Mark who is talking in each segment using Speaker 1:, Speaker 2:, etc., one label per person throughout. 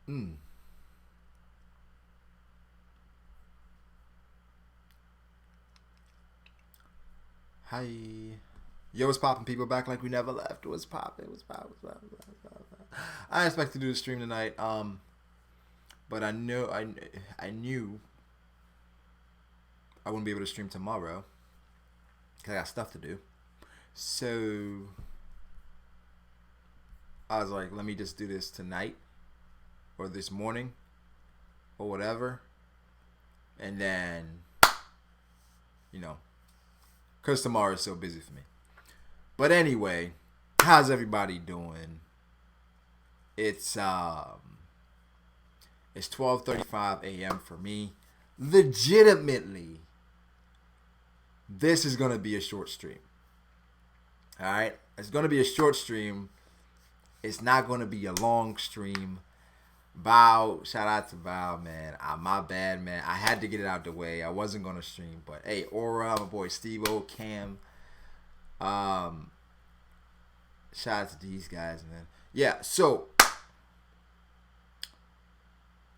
Speaker 1: Mm. Hi. Yo, what's poppin', people? Back like we never left. What's poppin'? What's poppin'? What's poppin'? I expect to do the stream tonight. But I knew I wouldn't be able to stream tomorrow because I got stuff to do. So I was like, let me just do this tonight or this morning or whatever, and then because tomorrow is so busy for me. But anyway, how's everybody doing? It's 12:35 a.m. for me. Legitimately, this is gonna be a short stream. All right, it's gonna be a short stream. It's not gonna be a long stream. Bow, shout out to Bow, man. My bad, man. I had to get it out the way. I wasn't gonna stream, but hey, Aura, my boy Steve-O, Cam, shout out to these guys, man. Yeah, so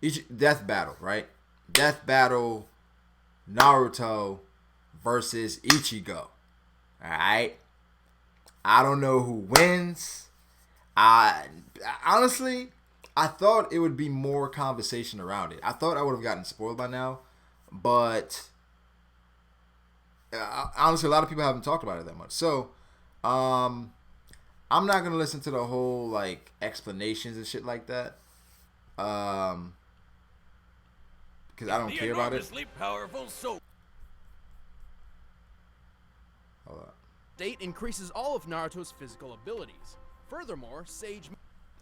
Speaker 1: each death battle, right? Death battle, Naruto versus Ichigo. All right. I don't know who wins. I honestly, I thought it would be more conversation around it. I thought I would have gotten spoiled by now, but honestly, a lot of people haven't talked about it that much. So, I'm not gonna listen to the whole like explanations and shit like that, because I don't care about it.
Speaker 2: Powerful soul.
Speaker 1: Hold up.
Speaker 2: State increases all of Naruto's physical abilities. Furthermore, Sage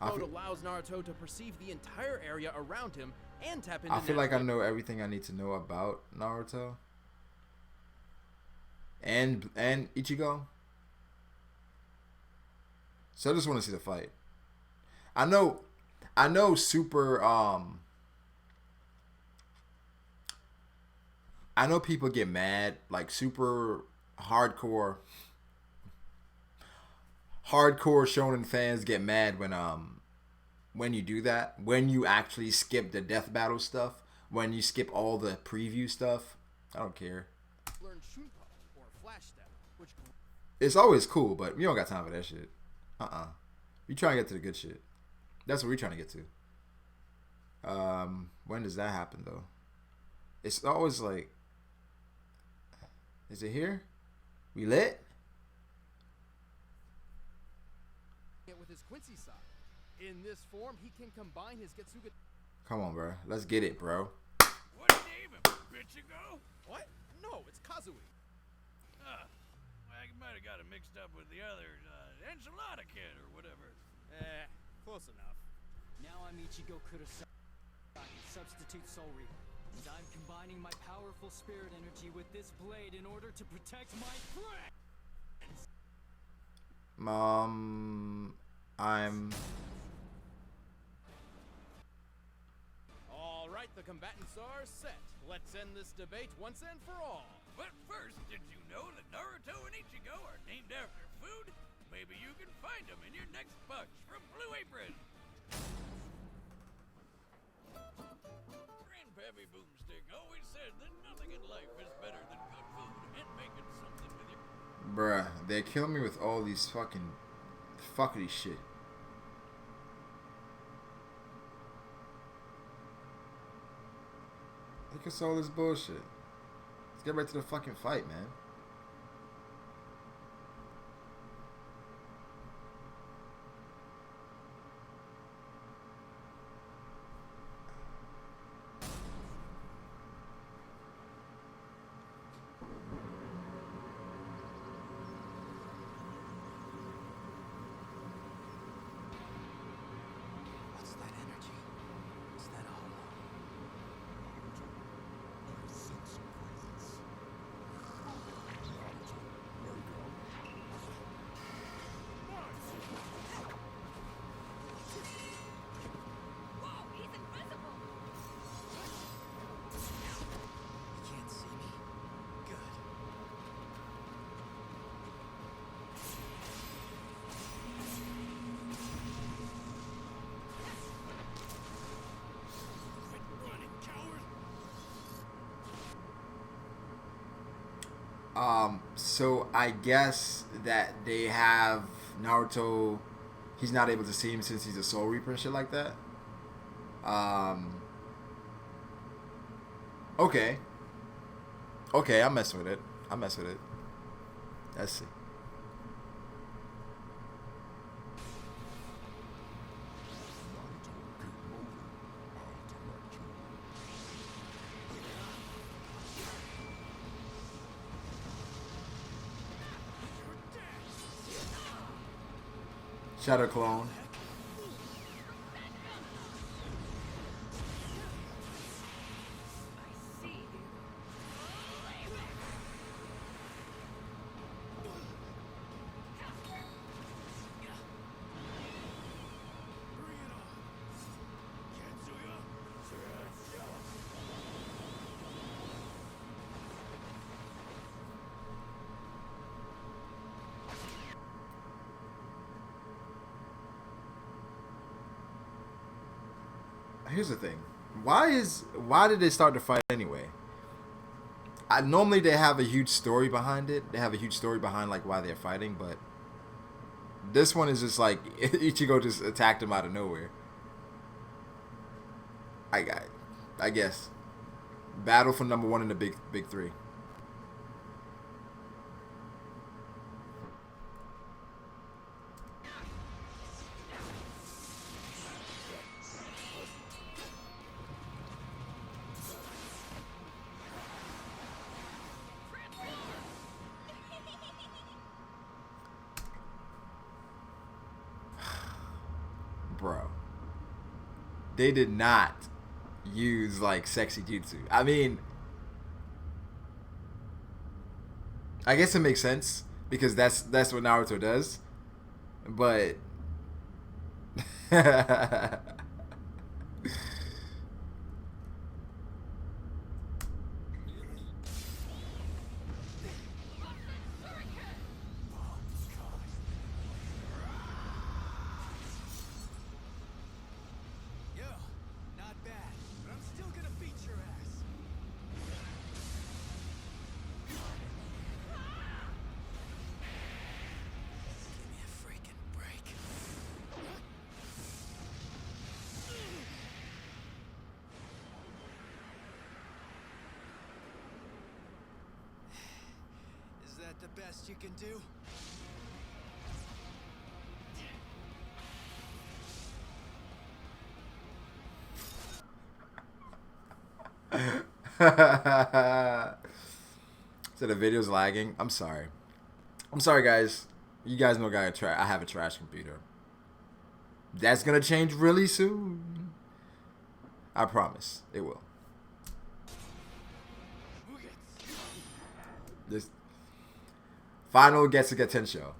Speaker 2: mode allows Naruto to perceive the entire area around him and tap into.
Speaker 1: I feel like I know everything I need to know about Naruto and Ichigo. So I just want to see the fight. I know super I know people get mad, like super hardcore shonen fans get mad when you do that, when you actually skip the death battle stuff, when you skip all the preview stuff. I don't care.
Speaker 2: Learn Shunpa or Flash Step, which
Speaker 1: It's always cool, but we don't got time for that shit. We trying to get to the good shit. That's what we're trying to get to. When does that happen though? It's always like, is it here? We lit?
Speaker 2: with his Quincy side. In this form, he can combine his Getsuga.
Speaker 1: Come on, bro. Let's get it, bro.
Speaker 3: What name of Ichigo?
Speaker 2: What? No, it's Kazui.
Speaker 3: I might have got it mixed up with the other enchilada kid or whatever.
Speaker 2: Close enough.
Speaker 4: Now I'm Ichigo Kurosaki, substitute Soul Reaper. And I'm combining my powerful spirit energy with this blade in order to protect my friends.
Speaker 1: I'm...
Speaker 2: All right, the combatants are set. Let's end this debate once and for all.
Speaker 3: But first, did you know that Naruto and Ichigo are named after food? Maybe you can find them in your next bunch from Blue Apron. Grandpappy Boomstick always said that nothing in life is better than good food and making something with your...
Speaker 1: Bruh, they kill me with all these fucking fuckity shit. Look at all this bullshit. Let's get right to the fucking fight, man.
Speaker 4: What's that energy? Is that a hollow?
Speaker 1: So I guess that they have Naruto. He's not able to see him since he's a Soul Reaper and shit like that. Okay. Okay, I'm messing with it. Let's see. Shadow Clone. Here's the thing. Why did they start the fight anyway? Normally they have a huge story behind it. They have a huge story behind like why they're fighting, but this one is just like Ichigo just attacked him out of nowhere. I guess. Battle for number 1 in the big 3. Bro, they did not use like sexy jutsu. I mean, I guess it makes sense because that's what Naruto does, but
Speaker 4: the best you can do?
Speaker 1: So the video's lagging. I'm sorry, guys. You guys know I have a trash computer. That's gonna change really soon. I promise it will. This final Getsuga Tensho.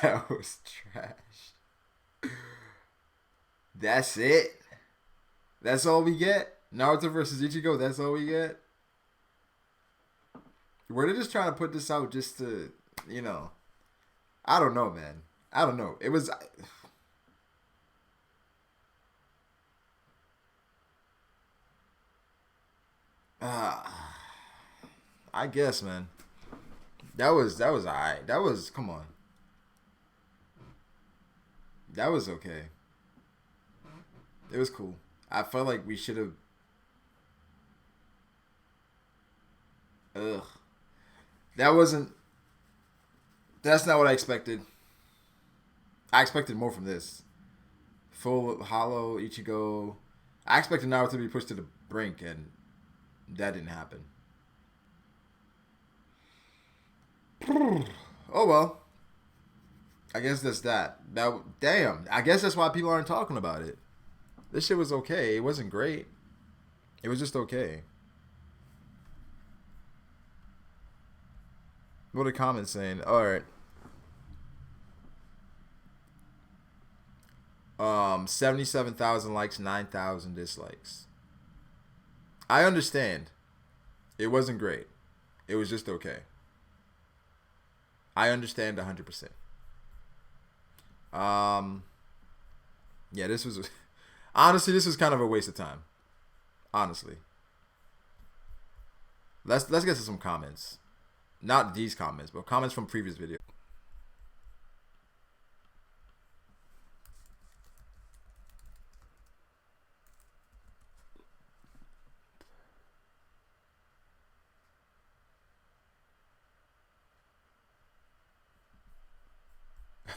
Speaker 1: That was trash. That's it. That's all we get. Naruto versus Ichigo. That's all we get. Were they just trying to put this out just to, you know? I don't know, man. I don't know. It was. I guess, man. That was alright. That was, come on. That was okay. It was cool. I felt like we should have. Ugh. That wasn't. That's not what I expected. I expected more from this. Full hollow Ichigo. I expected Naruto to be pushed to the brink, and that didn't happen. Oh well. I guess that's that. Damn. I guess that's why people aren't talking about it. This shit was okay. It wasn't great. It was just okay. What are the comments saying? Alright. 77,000 likes, 9,000 dislikes. I understand. It wasn't great. It was just okay. I understand 100%. Yeah, this was honestly, this was kind of a waste of time. Honestly. Let's get to some comments. Not these comments, but comments from previous videos.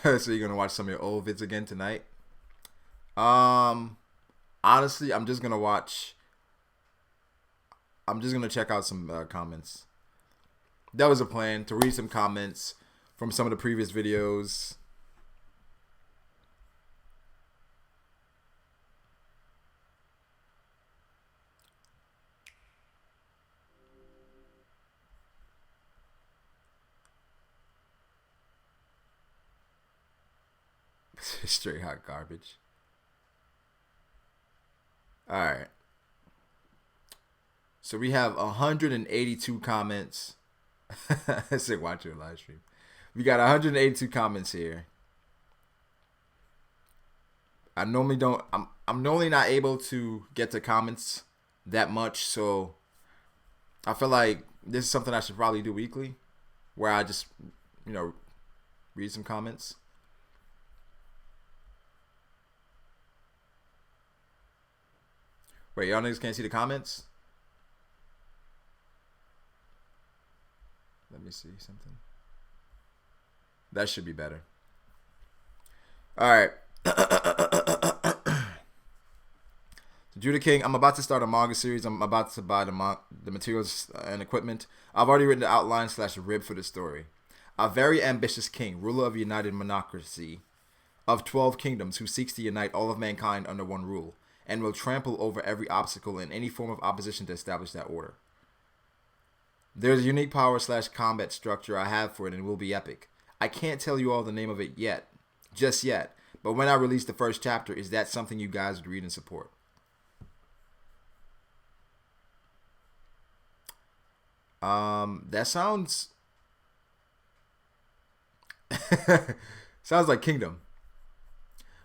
Speaker 1: So you're gonna watch some of your old vids again tonight? Honestly, I'm just gonna check out some comments. That was a plan, to read some comments from some of the previous videos. Straight hot garbage. Alright. So we have 182 comments. I said watch your live stream. We got 182 comments here. I normally don't. I'm normally not able to get to comments that much, so I feel like this is something I should probably do weekly, where I just, read some comments. Wait, y'all niggas can't see the comments? Let me see something. That should be better. Alright. Judah King, I'm about to start a manga series. I'm about to buy the materials and equipment. I've already written the outline / rib for the story. A very ambitious king, ruler of a united monarchy of 12 kingdoms, who seeks to unite all of mankind under one rule, and will trample over every obstacle in any form of opposition to establish that order. There's a unique power / combat structure I have for it, and it will be epic. I can't tell you all the name of it just yet, but when I release the first chapter, is that something you guys would read and support? That sounds sounds like Kingdom.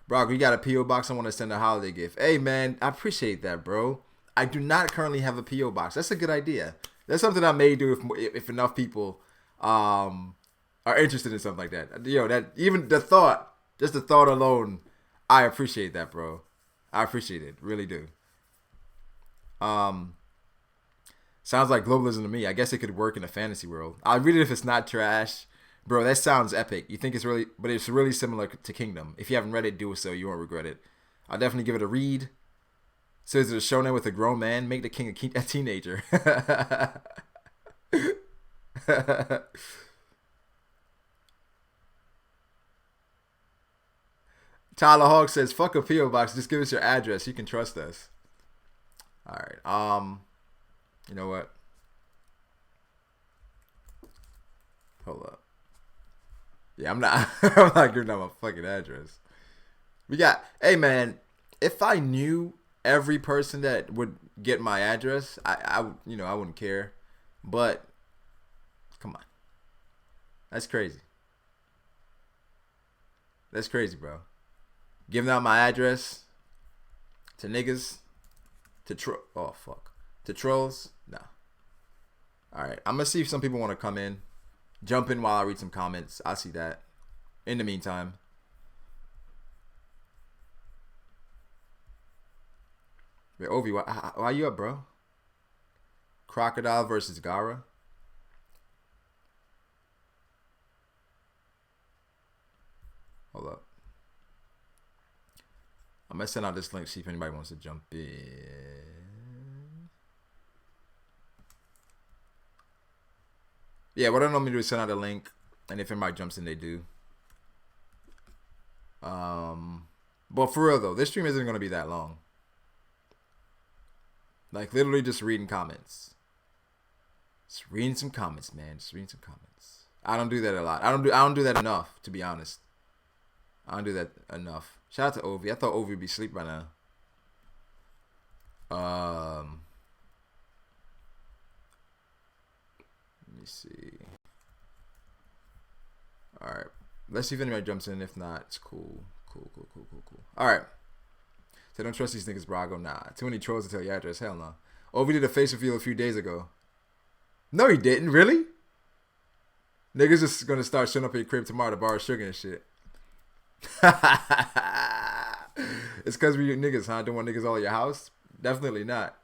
Speaker 1: Brago, you got a P.O. box. I want to send a holiday gift. Hey, man, I appreciate that, bro. I do not currently have a P.O. box. That's a good idea. That's something I may do if enough people are interested in something like that. That even the thought, just the thought alone, I appreciate that, bro. I appreciate it. Really do. Sounds like globalism to me. I guess it could work in a fantasy world. I'll read it if it's not trash. Bro, that sounds epic. You think it's really similar to Kingdom. If you haven't read it, do so. You won't regret it. I'll definitely give it a read. So is it a shonen with a grown man? Make the king a teenager. Tyler Hawk says, fuck a P.O. box. Just give us your address. You can trust us. All right. You know what? Hold up. Yeah, I'm not I'm not giving out my fucking address. Hey man, if I knew every person that would get my address, I wouldn't care. But come on. That's crazy. That's crazy, bro. Giving out my address to niggas, to trolls? Nah. Alright, I'm gonna see if some people want to come in. Jump in while I read some comments. I see that. In the meantime. Wait, Ovi, why you up, bro? Crocodile versus Gara. Hold up. I'm I'm gonna send out this link, see if anybody wants to jump in. Yeah, what I normally do is send out a link, and if anybody jumps in, they do. But for real though, this stream isn't gonna be that long. Like literally just reading comments. Just reading some comments, man. Just reading some comments. I don't do that a lot. I don't do that enough, to be honest. I don't do that enough. Shout out to Ovi. I thought Ovi would be asleep by now. Let me see. Alright. Let's see if anybody jumps in. If not, it's cool. Cool. Alright. So don't trust these niggas, Brago. Nah. Too many trolls to tell your address. Hell no. Ovi did a face reveal a few days ago. No, he didn't. Really? Niggas just gonna start showing up at your crib tomorrow to borrow sugar and shit. It's cause we niggas, huh? Don't want niggas all at your house? Definitely not.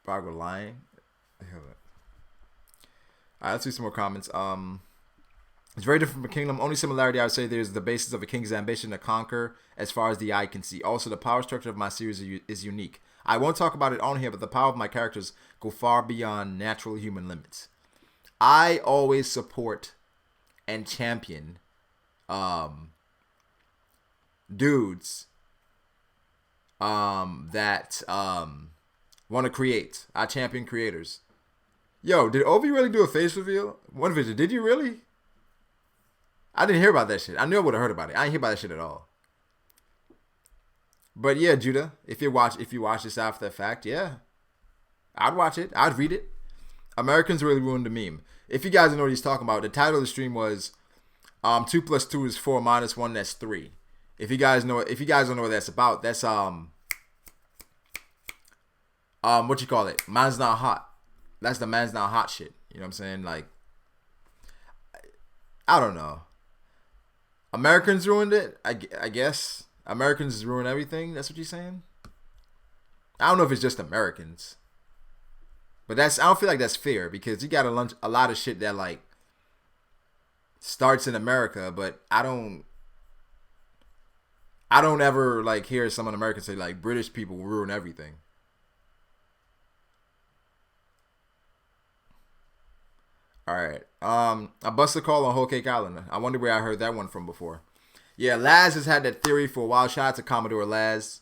Speaker 1: Brago lying. Alright, let's do some more comments. It's very different from a kingdom. Only similarity I would say there's the basis of a king's ambition to conquer as far as the eye can see. Also, the power structure of my series is unique. I won't talk about it on here, but the power of my characters go far beyond natural human limits. I always support and champion dudes that want to create. I champion creators. Yo, did Ovi really do a face reveal? One vision. Did you really? I didn't hear about that shit. I knew I would have heard about it. I didn't hear about that shit at all. But yeah, Judah, if you watch this after the fact, yeah, I'd watch it. I'd read it. Americans really ruined the meme. If you guys don't know what he's talking about, the title of the stream was 2 + 2 is 4 - 1, that's 3. If you guys don't know what that's about, that's what you call it? Man's not hot. That's the man's not hot shit. You know what I'm saying? Like, I don't know. Americans ruined it, I guess. Americans ruin everything. That's what you're saying? I don't know if it's just Americans. But I don't feel like that's fair because you got a lot of shit that like starts in America, but I don't ever like hear someone American say like British people ruin everything. Alright. I busted a call on Whole Cake Island. I wonder where I heard that one from before. Yeah, Laz has had that theory for a while. Shout out to Commodore Laz.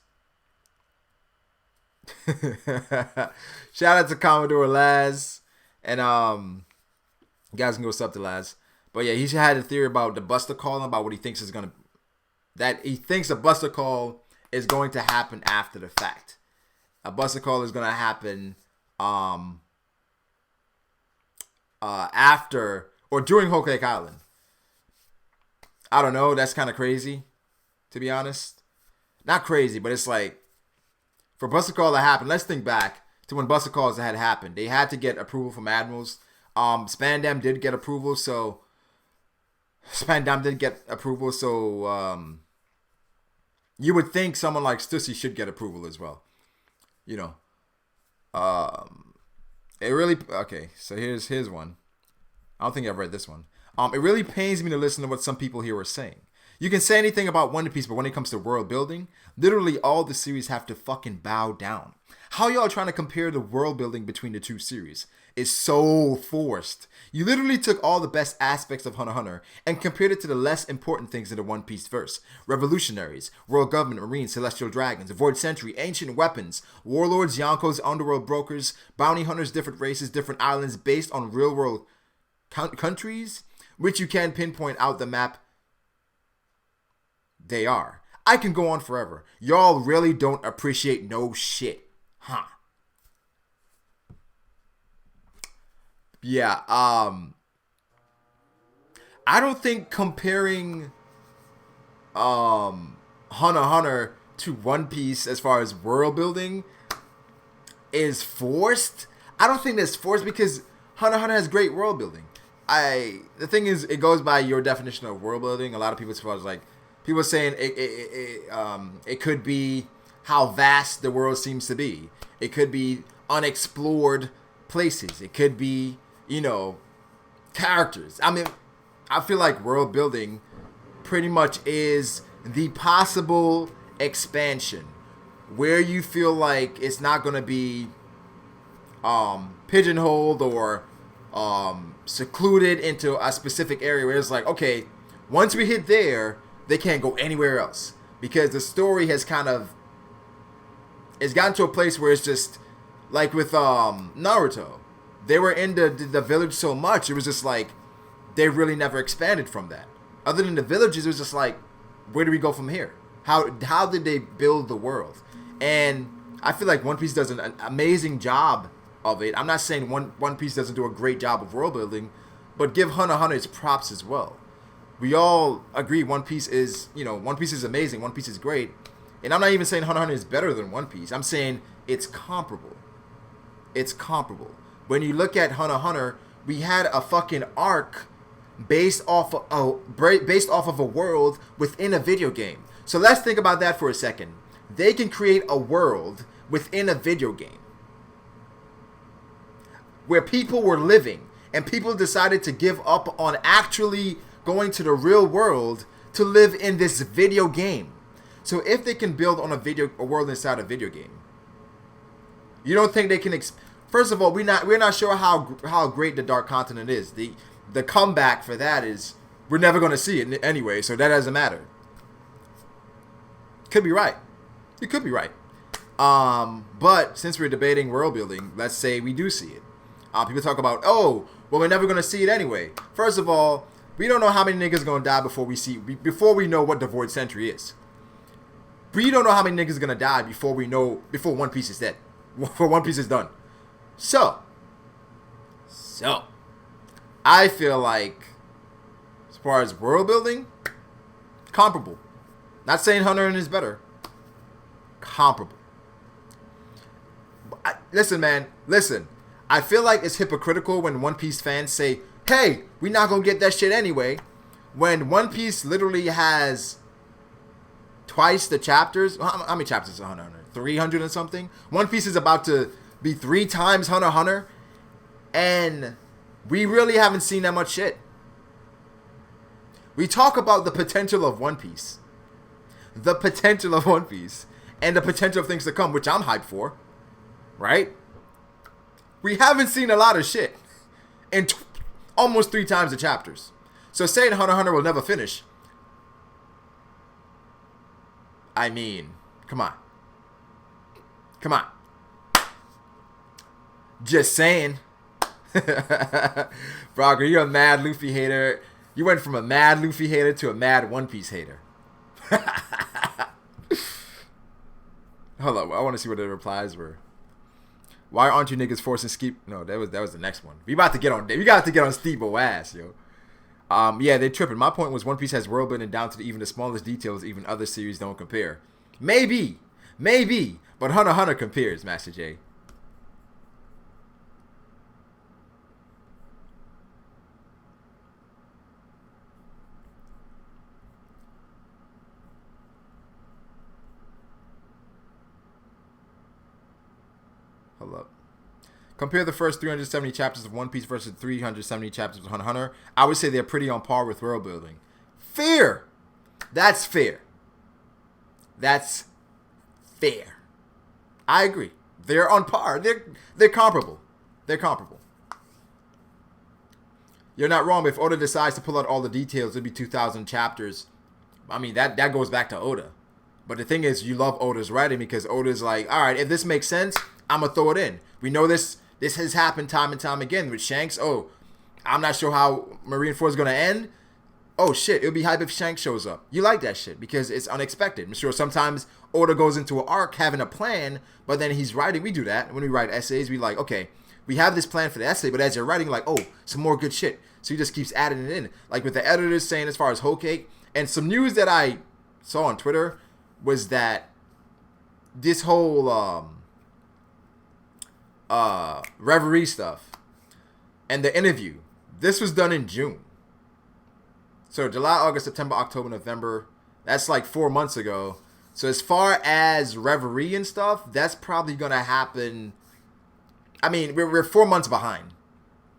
Speaker 1: Shout out to Commodore Laz. And you guys can go sub to Laz. But yeah, he's had a theory about the Buster call, about what he thinks is gonna, that he thinks a Buster call is going to happen after the fact. A Buster call is gonna happen after or during Whole Cake Island. I don't know. That's kind of crazy, to be honest. Not crazy, but it's like for Buster Call to happen. Let's think back to when Buster Calls had happened. They had to get approval from admirals. Spandam did get approval, so you would think someone like Stussy should get approval as well. You know. It really okay. So here's one. I don't think I've read this one. It really pains me to listen to what some people here are saying. You can say anything about One Piece, but when it comes to world building, literally all the series have to fucking bow down. How y'all trying to compare the world building between the two series? It's so forced. You literally took all the best aspects of Hunter x Hunter and compared it to the less important things in the One Piece verse. Revolutionaries, world government, marines, celestial dragons, void century, ancient weapons, warlords, yonkos, underworld brokers, bounty hunters, different races, different islands based on real world countries, which you can pinpoint out the map they are. I can go on forever. Y'all really don't appreciate no shit. Huh. Yeah, I don't think comparing Hunter x Hunter to One Piece as far as world building is forced. I don't think that's forced because Hunter x Hunter has great world building. The thing is, it goes by your definition of world building. A lot of people, as far as like people saying it could be how vast the world seems to be. It could be unexplored places. It could be, you know, characters. I mean, I feel like world building pretty much is the possible expansion where you feel like it's not going to be pigeonholed or secluded into a specific area where it's like, okay, once we hit there, they can't go anywhere else, because the story has it's gotten to a place where it's just like with Naruto. They were in the village so much, it was just like they really never expanded from that. Other than the villages, it was just like, where do we go from here? How did they build the world? And I feel like One Piece does an amazing job of it. I'm not saying One Piece doesn't do a great job of world building, but give Hunter x Hunter its props as well. We all agree One Piece is amazing. One Piece is great. And I'm not even saying Hunter x Hunter is better than One Piece. I'm saying it's comparable. It's comparable. When you look at Hunter x Hunter, we had a fucking arc based off of a world within a video game. So let's think about that for a second. They can create a world within a video game where people were living, and people decided to give up on actually going to the real world to live in this video game. So if they can build on a world inside a video game, you don't think they can? First of all, we're not sure how great the Dark Continent is. The comeback for that is we're never going to see it anyway, so that doesn't matter. Could be right. You could be right. But since we're debating world building, let's say we do see it. People talk about, oh, well, we're never going to see it anyway. First of all, we don't know how many niggas are going to die before we know what the Void Century is. We don't know how many niggas are going to die before One Piece is dead. Before One Piece is done. So, I feel like, as far as world building, comparable. Not saying Hunter is better. Comparable. Listen, man. Listen. I feel like it's hypocritical when One Piece fans say, hey, we're not going to get that shit anyway. When One Piece literally has twice the chapters. How many chapters is Hunter x Hunter? 300 and something? One Piece is about to be 3 times Hunter x Hunter. And we really haven't seen that much shit. We talk about the potential of One Piece. The potential of One Piece. And the potential of things to come, which I'm hyped for. Right? We haven't seen a lot of shit. In almost 3 times the chapters. So saying Hunter x Hunter will never finish. I mean, come on. Come on. Just saying. Brago, you're a mad Luffy hater. You went from a mad Luffy hater to a mad One Piece hater. Hold up, I want to see what the replies were. Why aren't you niggas forcing Skeep? No, that was the next one. We got to get on Steve-O ass, yo. Yeah, they tripping. My point was One Piece has world building down to even the smallest details. Even other series don't compare. Maybe, but Hunter x Hunter compares, Master J. Hold up. Compare the first 370 chapters of One Piece versus 370 chapters of Hunter x Hunter. I would say they're pretty on par with world building. Fair. That's fair. That's fair. I agree. They're on par. They're comparable. They're comparable. You're not wrong. If Oda decides to pull out all the details, it'd be 2,000 chapters. I mean, that goes back to Oda. But the thing is, you love Oda's writing because Oda's like, all right, if this makes sense, I'm going to throw it in. We know this has happened time and time again with Shanks. Oh, I'm not sure how Marineford is going to end. Oh, shit, it'll be hype if Shanks shows up. You like that shit because it's unexpected. I'm sure sometimes Oda goes into an arc having a plan, but then he's writing. We do that. When we write essays, we like, okay, we have this plan for the essay, but as you're writing, like, oh, some more good shit. So he just keeps adding it in. Like with the editors saying as far as Whole Cake. And some news that I saw on Twitter was that this whole Reverie stuff and the interview, this was done in June. So July, August, September, October, November, that's like 4 months ago. So as far as Reverie and stuff, that's probably going to happen. I mean, we're 4 months behind.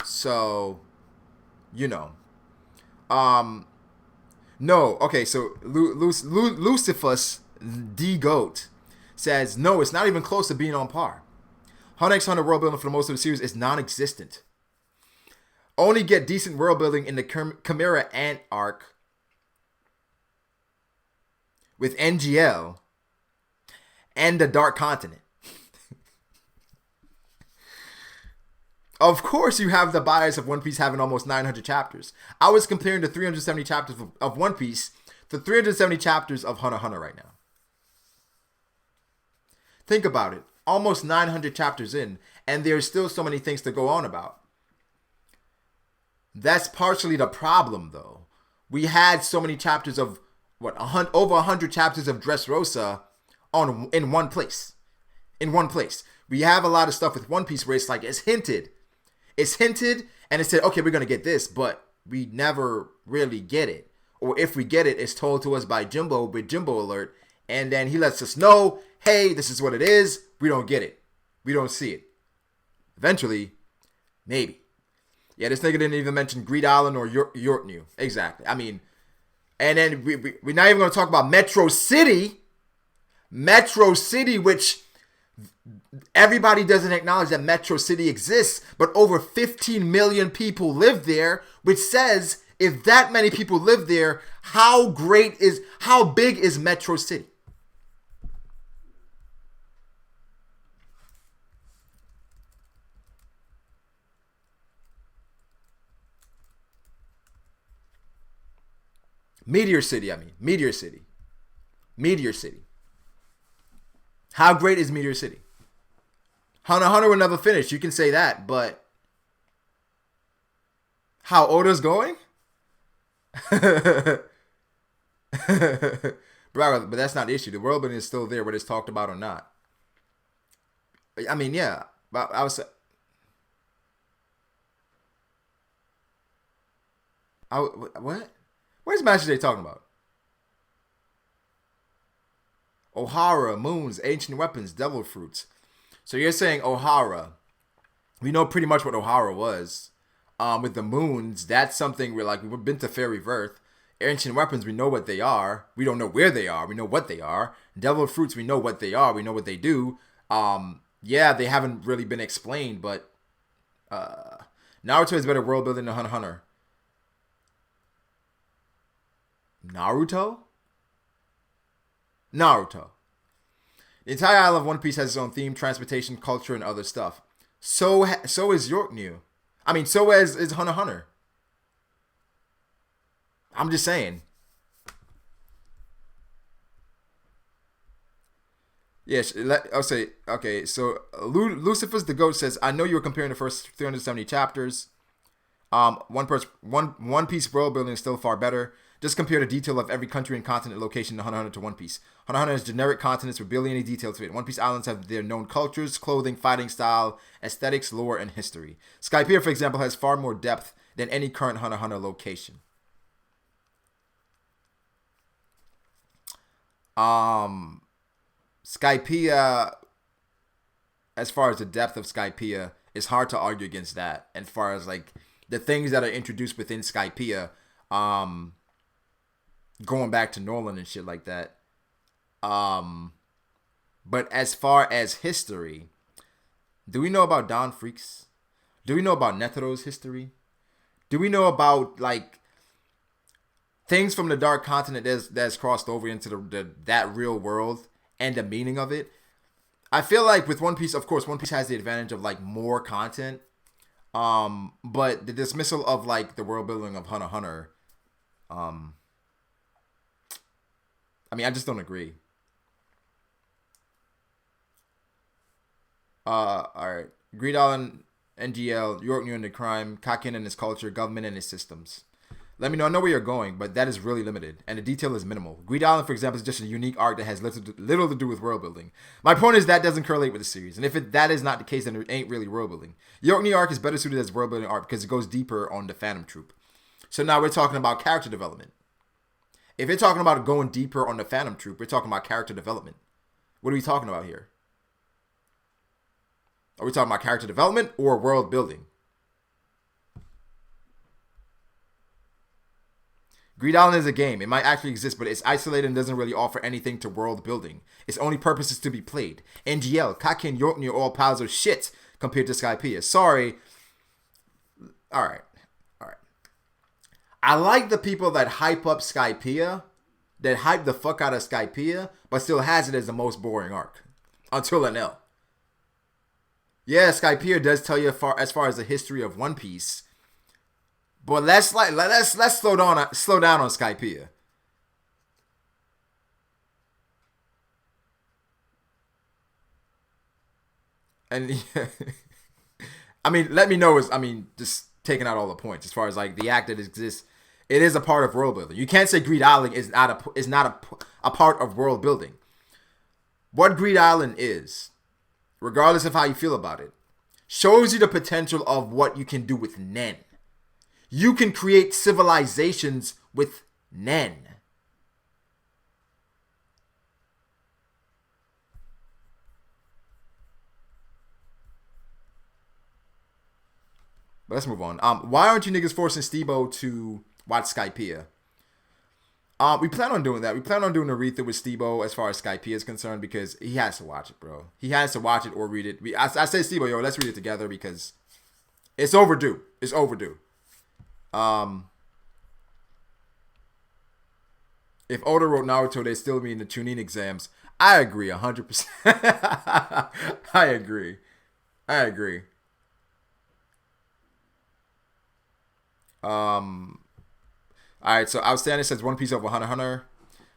Speaker 1: So, you know. No, okay, so Lucifus D Goat says no, it's not even close to being on par. Hunter x Hunter world building for the most of the series is non-existent. Only get decent world building in the Chimera Ant arc with NGL and the Dark Continent. Of course, you have the bias of One Piece having almost 900 chapters. I was comparing the 370 chapters of One Piece to 370 chapters of Hunter x Hunter right now. Think about it. Almost 900 chapters in, and there's still so many things to go on about. That's partially the problem, though. We had so many chapters of, over 100 chapters of Dressrosa in one place. In one place. We have a lot of stuff with One Piece where it's like, it's hinted. It's hinted, and it said, okay, we're going to get this, but we never really get it. Or if we get it, it's told to us by Jimbo with Jimbo Alert, and then he lets us know, hey, this is what it is. We don't get it. We don't see it. Eventually, maybe. Yeah, this nigga didn't even mention Greed Island or Yorknew. Exactly. I mean, and then we're not even going to talk about Metro City. Metro City, which everybody doesn't acknowledge that Metro City exists, but over 15 million people live there, which says if that many people live there, how big is Metro City? Meteor City. Meteor City. How great is Meteor City? Hunter x Hunter will never finish. You can say that, but how Oda's going? Brago, but that's not the issue. The world building is still there, whether it's talked about or not. I mean, yeah. But I was... what? What match are they talking about? Ohara, moons, ancient weapons, devil fruits. So you're saying Ohara. We know pretty much what Ohara was. With the moons, that's something we've been to Fairy Verth. Ancient weapons, we know what they are. We don't know where they are. We know what they are. Devil fruits, we know what they are. We know what they do. Yeah, they haven't really been explained, but Naruto is better world building than Hunter x Hunter. Naruto. The entire island of One Piece has its own theme, transportation, culture, and other stuff. So is Yorknew. I mean, so is Hunter x Hunter. I'm just saying. Yes, I'll say, okay, so Lucifer's the Goat says, I know you were comparing the first 370 chapters. One Piece world building is still far better. Just compare the detail of every country and continent location in Hunter x Hunter to One Piece. Hunter x Hunter has generic continents with barely any detail to it. One Piece islands have their known cultures, clothing, fighting style, aesthetics, lore, and history. Skypiea, for example, has far more depth than any current Hunter x Hunter location. Skypiea, as far as the depth of Skypiea, it's hard to argue against that. And as far as the things that are introduced within Skypiea, going back to Nolan and shit like that. But as far as history, do we know about Don Freaks? Do we know about Netero's history? Do we know about things from the Dark Continent that's crossed over into that real world and the meaning of it? I feel like with One Piece, of course, One Piece has the advantage of more content. But the dismissal of the world building of Hunter x Hunter, I mean, I just don't agree. Alright. Greed Island, NGL, Yorknew and the crime, Kakin and his culture, government and his systems. Let me know. I know where you're going, but that is really limited, and the detail is minimal. Greed Island, for example, is just a unique arc that has little to do with world building. My point is that doesn't correlate with the series, and if that is not the case, then it ain't really world building. Yorknew arc is better suited as world building arc because it goes deeper on the Phantom Troop. So now we're talking about character development. If you're talking about going deeper on the Phantom Troop, we're talking about character development. What are we talking about here? Are we talking about character development or world building? Greed Island is a game. It might actually exist, but it's isolated and doesn't really offer anything to world building. Its only purpose is to be played. NGL, Kaki and Yorkney are all piles of shit compared to Skypiea. Sorry. Alright. I like the people that hype up Skypiea, that hype the fuck out of Skypiea, but still has it as the most boring arc. Until an L. Yeah, Skypiea does tell you as far as the history of One Piece. But let's slow down on Skypiea. And yeah, I mean, let me know just taking out all the points as far as like the act that exists. It is a part of world building. You can't say Greed Island is not a part of world building. What Greed Island is, regardless of how you feel about it, shows you the potential of what you can do with Nen. You can create civilizations with Nen. But let's move on. Why aren't you niggas forcing Stebo to watch Skypiea? We plan on doing that. We plan on doing a read-through with Stebo as far as Skypiea is concerned because he has to watch it, bro. He has to watch it or read it. I say, Stebo, yo, let's read it together because it's overdue. It's overdue. If Oda wrote Naruto, they'd still be in the Chunin exams. I agree 100%. I agree. Alright, so Outstanding says One Piece over Hunter x Hunter.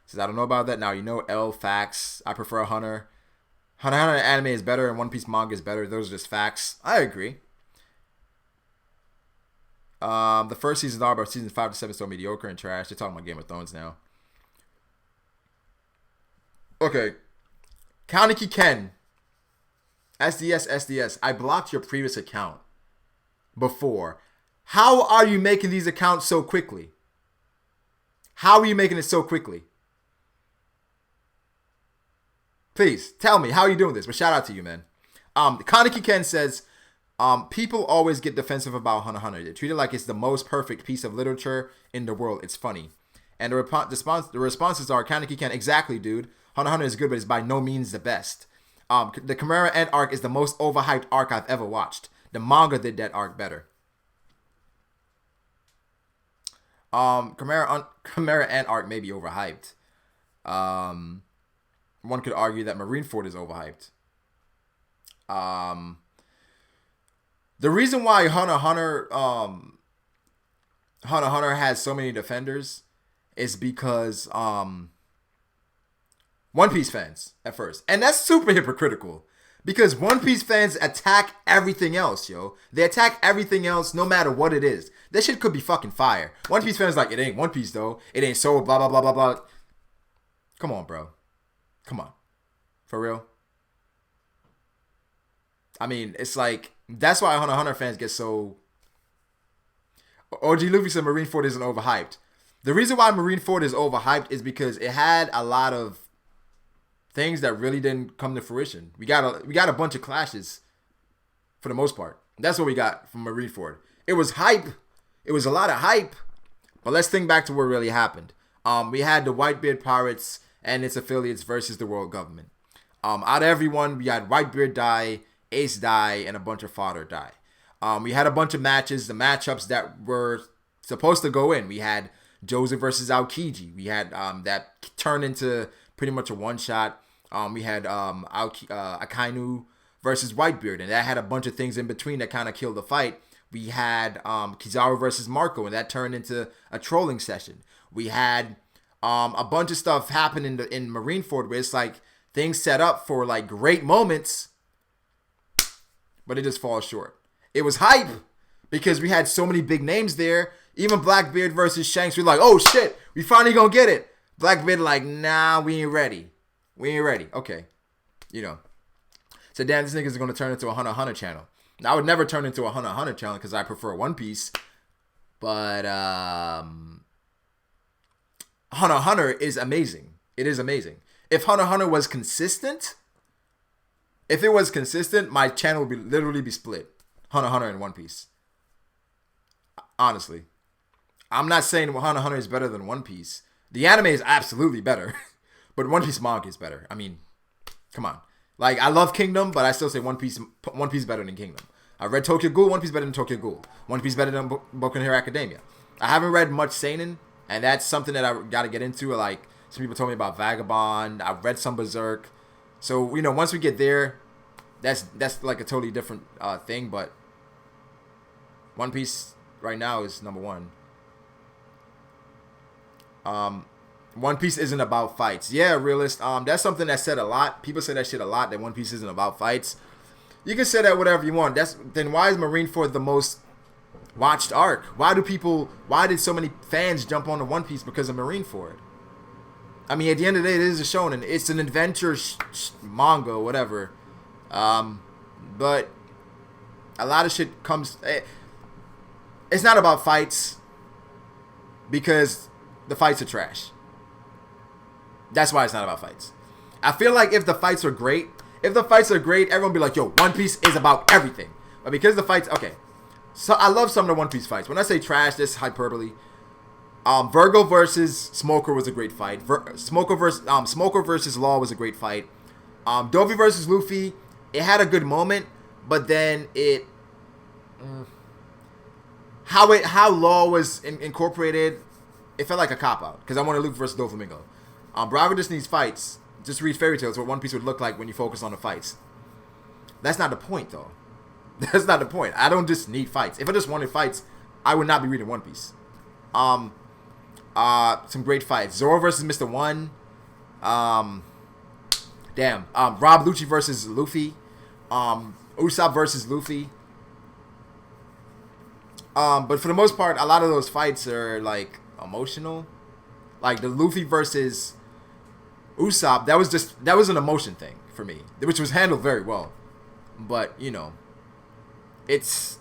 Speaker 1: Says I don't know about that. Now you know L facts. I prefer Hunter. Hunter x Hunter anime is better and One Piece manga is better. Those are just facts. I agree. The first seasons are, but season 5 to 7 so mediocre and trash. They're talking about Game of Thrones now. Okay. Kaneki Ken. SDS. I blocked your previous account before. How are you making these accounts so quickly? How are you making it so quickly? Please, tell me, how are you doing this? But shout out to you, man. Kaneki Ken says, people always get defensive about Hunter x Hunter. They treat it like it's the most perfect piece of literature in the world. It's funny. And the responses are, Kaneki Ken, exactly, dude. Hunter x Hunter is good, but it's by no means the best. The Chimera Ant arc is the most overhyped arc I've ever watched. The manga did that arc better. Chimera Ant arc may be overhyped. One could argue that Marineford is overhyped. The reason why Hunter x Hunter has so many defenders is because One Piece fans at first, and that's super hypocritical. Because One Piece fans attack everything else, yo. They attack everything else no matter what it is. This shit could be fucking fire. One Piece fans like, it ain't One Piece, though. It ain't so blah, blah, blah, blah, blah. Come on, bro. Come on. For real? I mean, it's like, that's why Hunter x Hunter fans get so... OG Luffy said Marineford isn't overhyped. The reason why Marineford is overhyped is because it had a lot of things that really didn't come to fruition. We got a bunch of clashes for the most part. That's what we got from Marineford. It was hype. It was a lot of hype. But let's think back to what really happened. We had the Whitebeard Pirates and its affiliates versus the world government. Out of everyone, we had Whitebeard die, Ace die, and a bunch of fodder die. We had a bunch of matches, the matchups that were supposed to go in. We had Joseph versus Aokiji. We had that turned into pretty much a one-shot. We had Akainu versus Whitebeard, and that had a bunch of things in between that kind of killed the fight. We had Kizaru versus Marco, and that turned into a trolling session. We had a bunch of stuff happen in Marineford where it's like things set up for like great moments, but it just falls short. It was hype because we had so many big names there. Even Blackbeard versus Shanks, we're like, oh shit, we finally gonna get it. Blackbeard like, nah, we ain't ready. Okay. You know. So damn, this nigga's gonna turn into a Hunter x Hunter channel. Now, I would never turn into a Hunter x Hunter channel because I prefer One Piece. But Hunter x Hunter is amazing. It is amazing. If Hunter x Hunter was consistent, my channel would literally be split. Hunter x Hunter and One Piece. Honestly. I'm not saying Hunter x Hunter is better than One Piece. The anime is absolutely better, but One Piece manga is better. I mean, come on. Like, I love Kingdom, but I still say One Piece better than Kingdom. I read Tokyo Ghoul, One Piece better than Tokyo Ghoul. One Piece better than Boku no Hero Academia. I haven't read much seinen, and that's something that I got to get into. Like, some people told me about Vagabond. I've read some Berserk. So, once we get there, that's like a totally different thing, but One Piece right now is number one. One Piece isn't about fights. Yeah, realist. That's something that's said a lot. People say that shit a lot, that One Piece isn't about fights. You can say that whatever you want. Then why is Marineford the most watched arc? Why did so many fans jump on to One Piece because of Marineford? I mean, at the end of the day, it is a shonen. It's an adventure manga, whatever. But a lot of shit comes... It's not about fights because the fights are trash. That's why it's not about fights. I feel like if the fights are great, everyone be like, yo, One Piece is about everything. But because the fights... Okay. So I love some of the One Piece fights. When I say trash, this is hyperbole. Virgo versus Smoker was a great fight. Smoker versus Law was a great fight. Dovey versus Luffy, it had a good moment, but then how Law was incorporated, it felt like a cop-out. Because I wanted Luffy versus Doflamingo. Brago just needs fights. Just read Fairy Tales, what One Piece would look like when you focus on the fights. That's not the point, though. That's not the point. I don't just need fights. If I just wanted fights, I would not be reading One Piece. Some great fights. Zoro versus Mr. One. Rob Lucci versus Luffy. Usopp versus Luffy. But for the most part, a lot of those fights are like emotional. Like the Luffy versus Usopp, that was an emotion thing for me, which was handled very well. But it's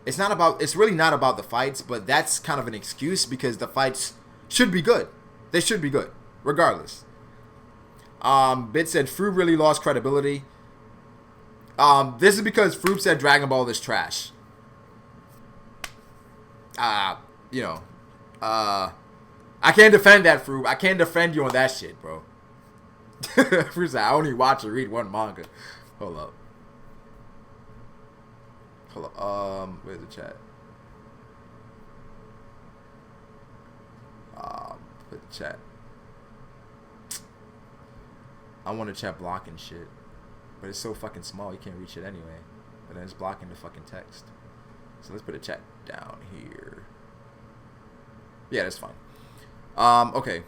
Speaker 1: really not about the fights, but that's kind of an excuse because the fights should be good. They should be good, regardless. Bit said Froob really lost credibility. This is because Froob said Dragon Ball is trash. I can't defend that, Froob. I can't defend you on that shit, bro. Froob said, I only watch or read one manga. Hold up. Where's the chat? Put the chat. I want to chat blocking shit, but it's so fucking small you can't reach it anyway. But then it's blocking the fucking text. So let's put a chat down here. Yeah, that's fine. Okay.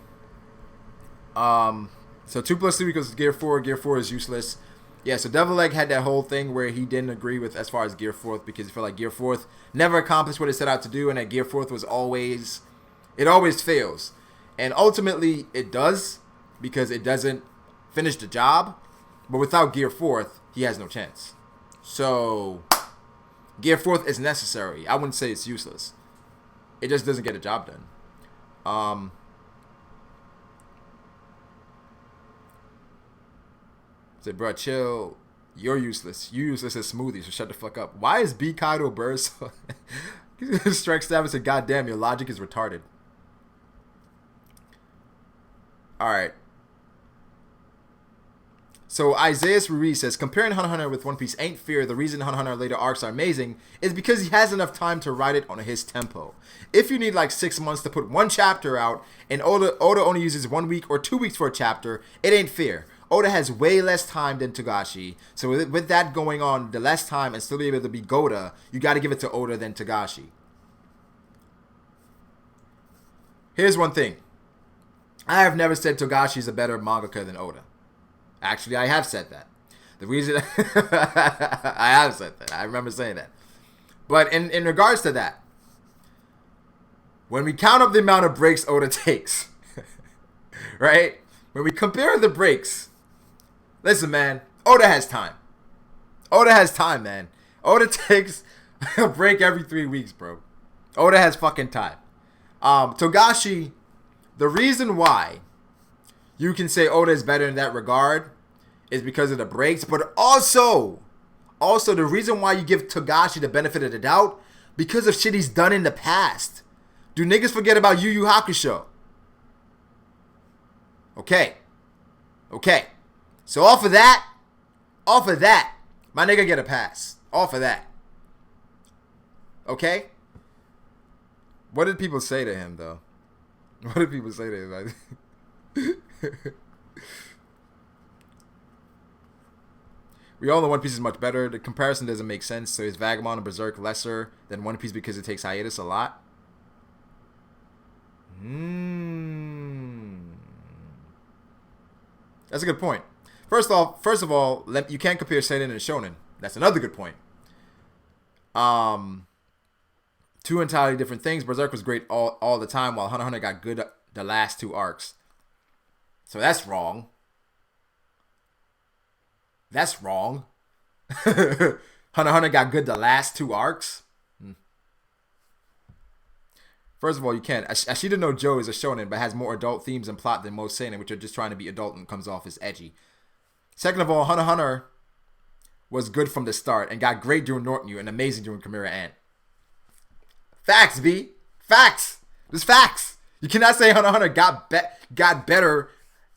Speaker 1: So 2 + 2 equals Gear 4. Gear 4 is useless. Yeah, so Devil Egg had that whole thing where he didn't agree with as far as Gear 4th because he felt like Gear 4th never accomplished what it set out to do, and that Gear 4th was always fails. And ultimately it does because it doesn't finish the job, but without Gear 4th, he has no chance. So Gear 4th is necessary. I wouldn't say it's useless. It just doesn't get the job done. Say, bro, chill. You're useless. You useless as Smoothie, so shut the fuck up. Why is B. Kaido Bird so... Strike Stab said, goddamn, your logic is retarded. Alright. So Isaiah Ruiz says, comparing Hunter x Hunter with One Piece ain't fair. The reason Hunter x Hunter later arcs are amazing is because he has enough time to write it on his tempo. If you need like 6 months to put one chapter out, and Oda only uses 1 week or 2 weeks for a chapter, it ain't fair. Oda has way less time than Togashi. So with that going on, the less time and still be able to be Goda, you got to give it to Oda than Togashi. Here's one thing. I have never said Togashi is a better mangaka than Oda. Actually, I have said that. The reason... I have said that. I remember saying that. But in regards to that, when we count up the amount of breaks Oda takes, right? When we compare the breaks... Listen, man. Oda has time. Oda has time, man. Oda takes a break every 3 weeks, bro. Oda has fucking time. Togashi, the reason why you can say Oda is better in that regard is because of the breaks, but also the reason why you give Togashi the benefit of the doubt, because of shit he's done in the past. Do niggas forget about Yu Yu Hakusho? Okay. So off of that, my nigga get a pass. Off of that. Okay? What did people say to him, though? What did people say to him? We all know One Piece is much better. The comparison doesn't make sense. So is Vagabond and Berserk lesser than One Piece because it takes hiatus a lot? That's a good point. First of all, you can't compare Seinen and Shonen. That's another good point. Two entirely different things. Berserk was great all the time, while Hunter x Hunter got good the last 2 arcs. So that's wrong. Hunter x Hunter got good the last 2 arcs. First of all, you can't. Ashita no Joe is a shonen, but has more adult themes and plot than most seinen, which are just trying to be adult and comes off as edgy. Second of all, Hunter x Hunter was good from the start and got great during Norton and amazing during Chimera Ant. Facts, B. Facts. There's facts. You cannot say Hunter x Hunter got better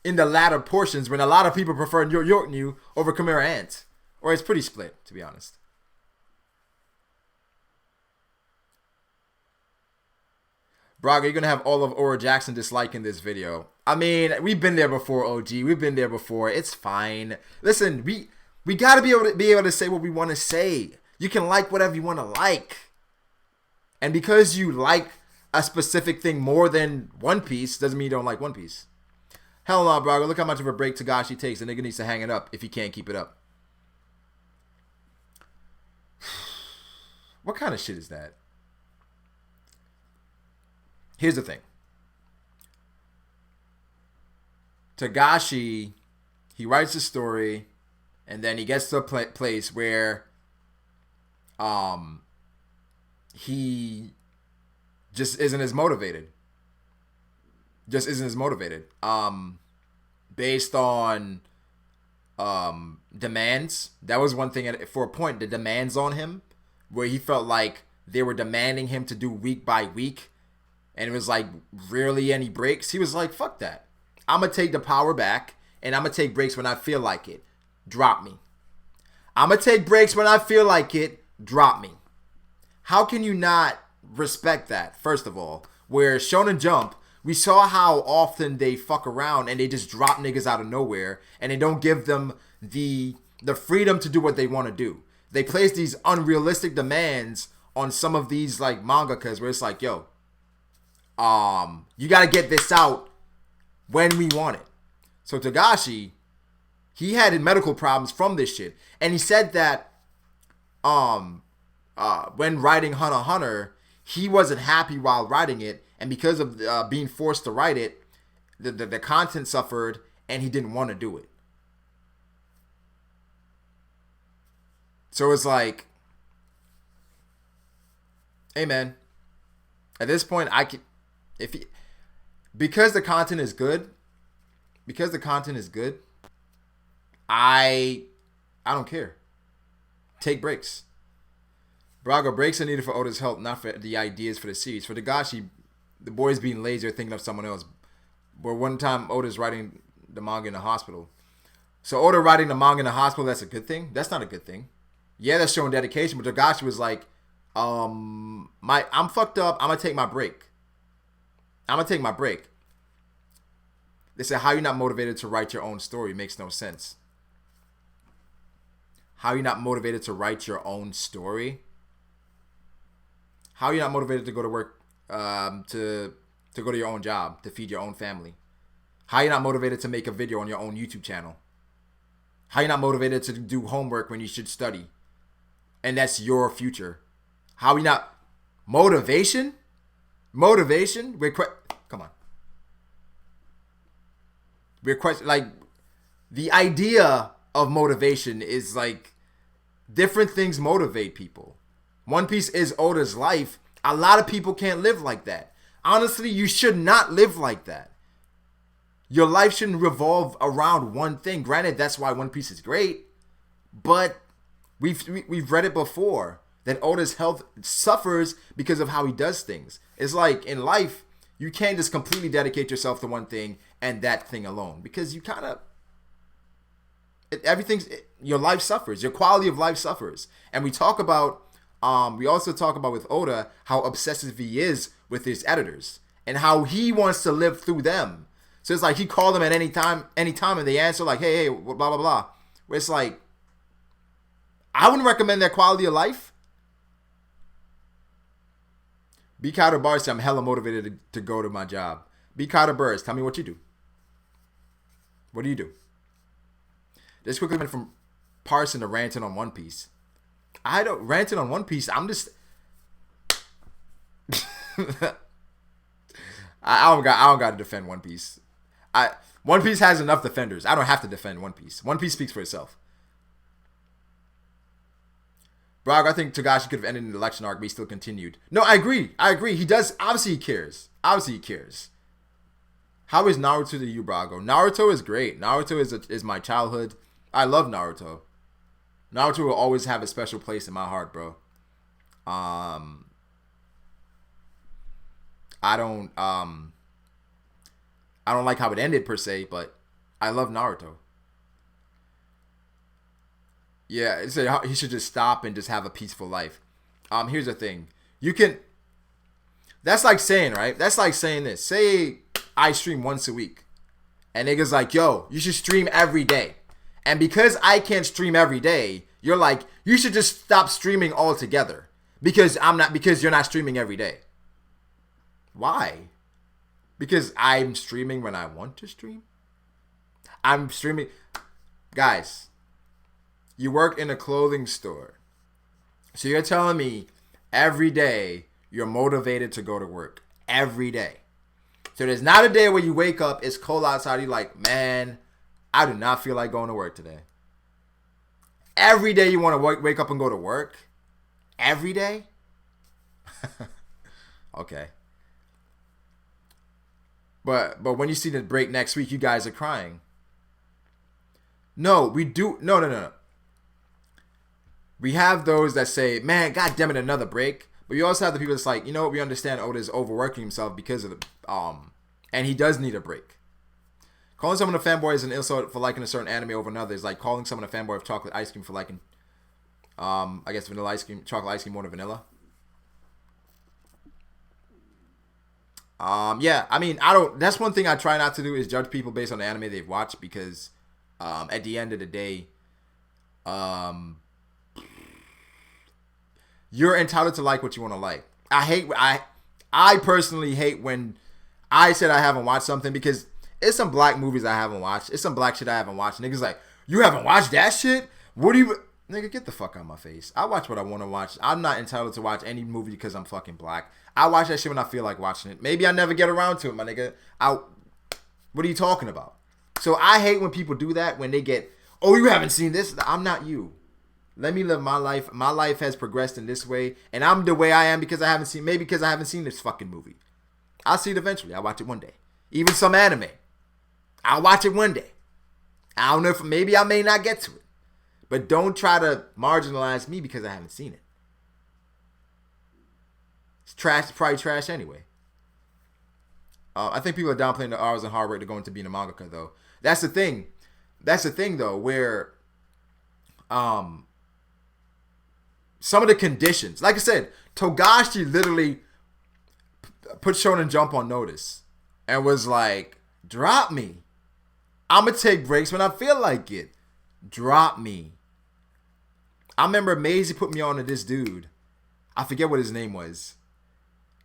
Speaker 1: in the latter portions when a lot of people prefer Norton over Chimera Ant. Or it's pretty split, to be honest. Brago, you're going to have all of Aura Jackson disliking this video. I mean, we've been there before, OG. We've been there before. It's fine. Listen, we got to be able to say what we want to say. You can like whatever you want to like. And because you like a specific thing more than One Piece, doesn't mean you don't like One Piece. Hell no, Brago. Look how much of a break Togashi takes. The nigga needs to hang it up if he can't keep it up. What kind of shit is that? Here's the thing. Togashi, he writes a story, and then he gets to a place where he just isn't as motivated. Based on demands. That was one thing for a point, the demands on him, where he felt like they were demanding him to do week by week. And it was like rarely any breaks. He was like, fuck that. I'm going to take the power back. And I'm going to take breaks when I feel like it. Drop me. I'm going to take breaks when I feel like it. Drop me. How can you not respect that, first of all? Where Shonen Jump, we saw how often they fuck around and they just drop niggas out of nowhere. And they don't give them the freedom to do what they want to do. They place these unrealistic demands on some of these like mangakas where it's like, yo, you gotta get this out when we want it. So Togashi, he had medical problems from this shit, and he said that when writing Hunter x Hunter, he wasn't happy while writing it, and because of being forced to write it, the content suffered, and he didn't want to do it. So it's like, hey man, at this point because the content is good, I don't care. Take breaks. Brago, breaks are needed for Oda's help, not for the ideas for the series. For Togashi, the boy's being lazy or thinking of someone else. Where one time Oda's writing the manga in the hospital. So Oda writing the manga in the hospital, that's a good thing? That's not a good thing. Yeah, that's showing dedication, but Togashi was like, I'm fucked up, I'm gonna take my break. They said, how you not motivated to write your own story? Makes no sense. How you not motivated to write your own story? How are you not motivated to go to work, to go to your own job, to feed your own family? How are you not motivated to make a video on your own YouTube channel? How are you not motivated to do homework when you should study? And that's your future. How are you not... Motivation? Come on. Like, the idea of motivation is like different things motivate people. One Piece is Oda's life. A lot of people can't live like that. Honestly, you should not live like that. Your life shouldn't revolve around one thing. Granted, that's why One Piece is great, but we've read it before. then Oda's health suffers because of how he does things. It's like in life, you can't just completely dedicate yourself to one thing and that thing alone, because you kind of your life suffers, your quality of life suffers. And we also talk about with Oda how obsessive he is with his editors and how he wants to live through them. So it's like he called them at any time, and they answer like, hey, blah, blah, blah. Where it's like, I wouldn't recommend that quality of life. B. Carter Bars, I'm hella motivated to go to my job. B. Carter Burrs, tell me what you do. What do you do? This quickly went from parsing to ranting on One Piece. I don't ranting on One Piece. I'm just I don't got to defend One Piece. One Piece has enough defenders. I don't have to defend One Piece. One Piece speaks for itself. Brago, I think Togashi could have ended in the election arc, but he still continued. No, I agree. He does. Obviously, he cares. How is Naruto to you, Brago? Naruto is great. Naruto is my childhood. I love Naruto. Naruto will always have a special place in my heart, bro. I don't like how it ended per se, but I love Naruto. Yeah, he should just stop and just have a peaceful life. Here's the thing. That's like saying, right? That's like saying this. Say I stream once a week. And niggas like, yo, you should stream every day. And because I can't stream every day, you're like, you should just stop streaming altogether. Because you're not streaming every day. Why? Because I'm streaming when I want to stream? I'm streaming. Guys, you work in a clothing store. So you're telling me every day you're motivated to go to work. Every day. So there's not a day where you wake up, it's cold outside, you're like, man, I do not feel like going to work today. Every day you want to wake up and go to work? Every day? Okay. But when you see the break next week, you guys are crying. No, we do. No. We have those that say, man, God damn it, another break. But you also have the people that's like, you know what, we understand Oda's overworking himself because of the and he does need a break. Calling someone a fanboy is an insult for liking a certain anime over another. Is like calling someone a fanboy of chocolate ice cream for liking I guess vanilla ice cream, chocolate ice cream more than vanilla. Yeah, I mean, that's one thing I try not to do is judge people based on the anime they've watched, because at the end of the day, you're entitled to like what you want to like. I personally hate when I said I haven't watched something, because it's some black movies I haven't watched. It's some black shit I haven't watched. Niggas like, you haven't watched that shit? What do you... Nigga, get the fuck out of my face. I watch what I want to watch. I'm not entitled to watch any movie because I'm fucking black. I watch that shit when I feel like watching it. Maybe I never get around to it, my nigga. What are you talking about? So I hate when people do that, when they get, oh, you haven't seen this? I'm not you. Let me live my life. My life has progressed in this way, and I'm the way I am because I haven't seen this fucking movie. I'll see it eventually. I'll watch it one day. Even some anime. I'll watch it one day. I don't know if maybe I may not get to it. But don't try to marginalize me because I haven't seen it. It's trash. It's probably trash anyway. I think people are downplaying the hours and hard work to go into being a mangaka, though. That's the thing. That's the thing, though, where some of the conditions, like I said, Togashi literally put Shonen Jump on notice and was like, drop me. I'm going to take breaks when I feel like it. Drop me. I remember Maisie put me on to this dude. I forget what his name was.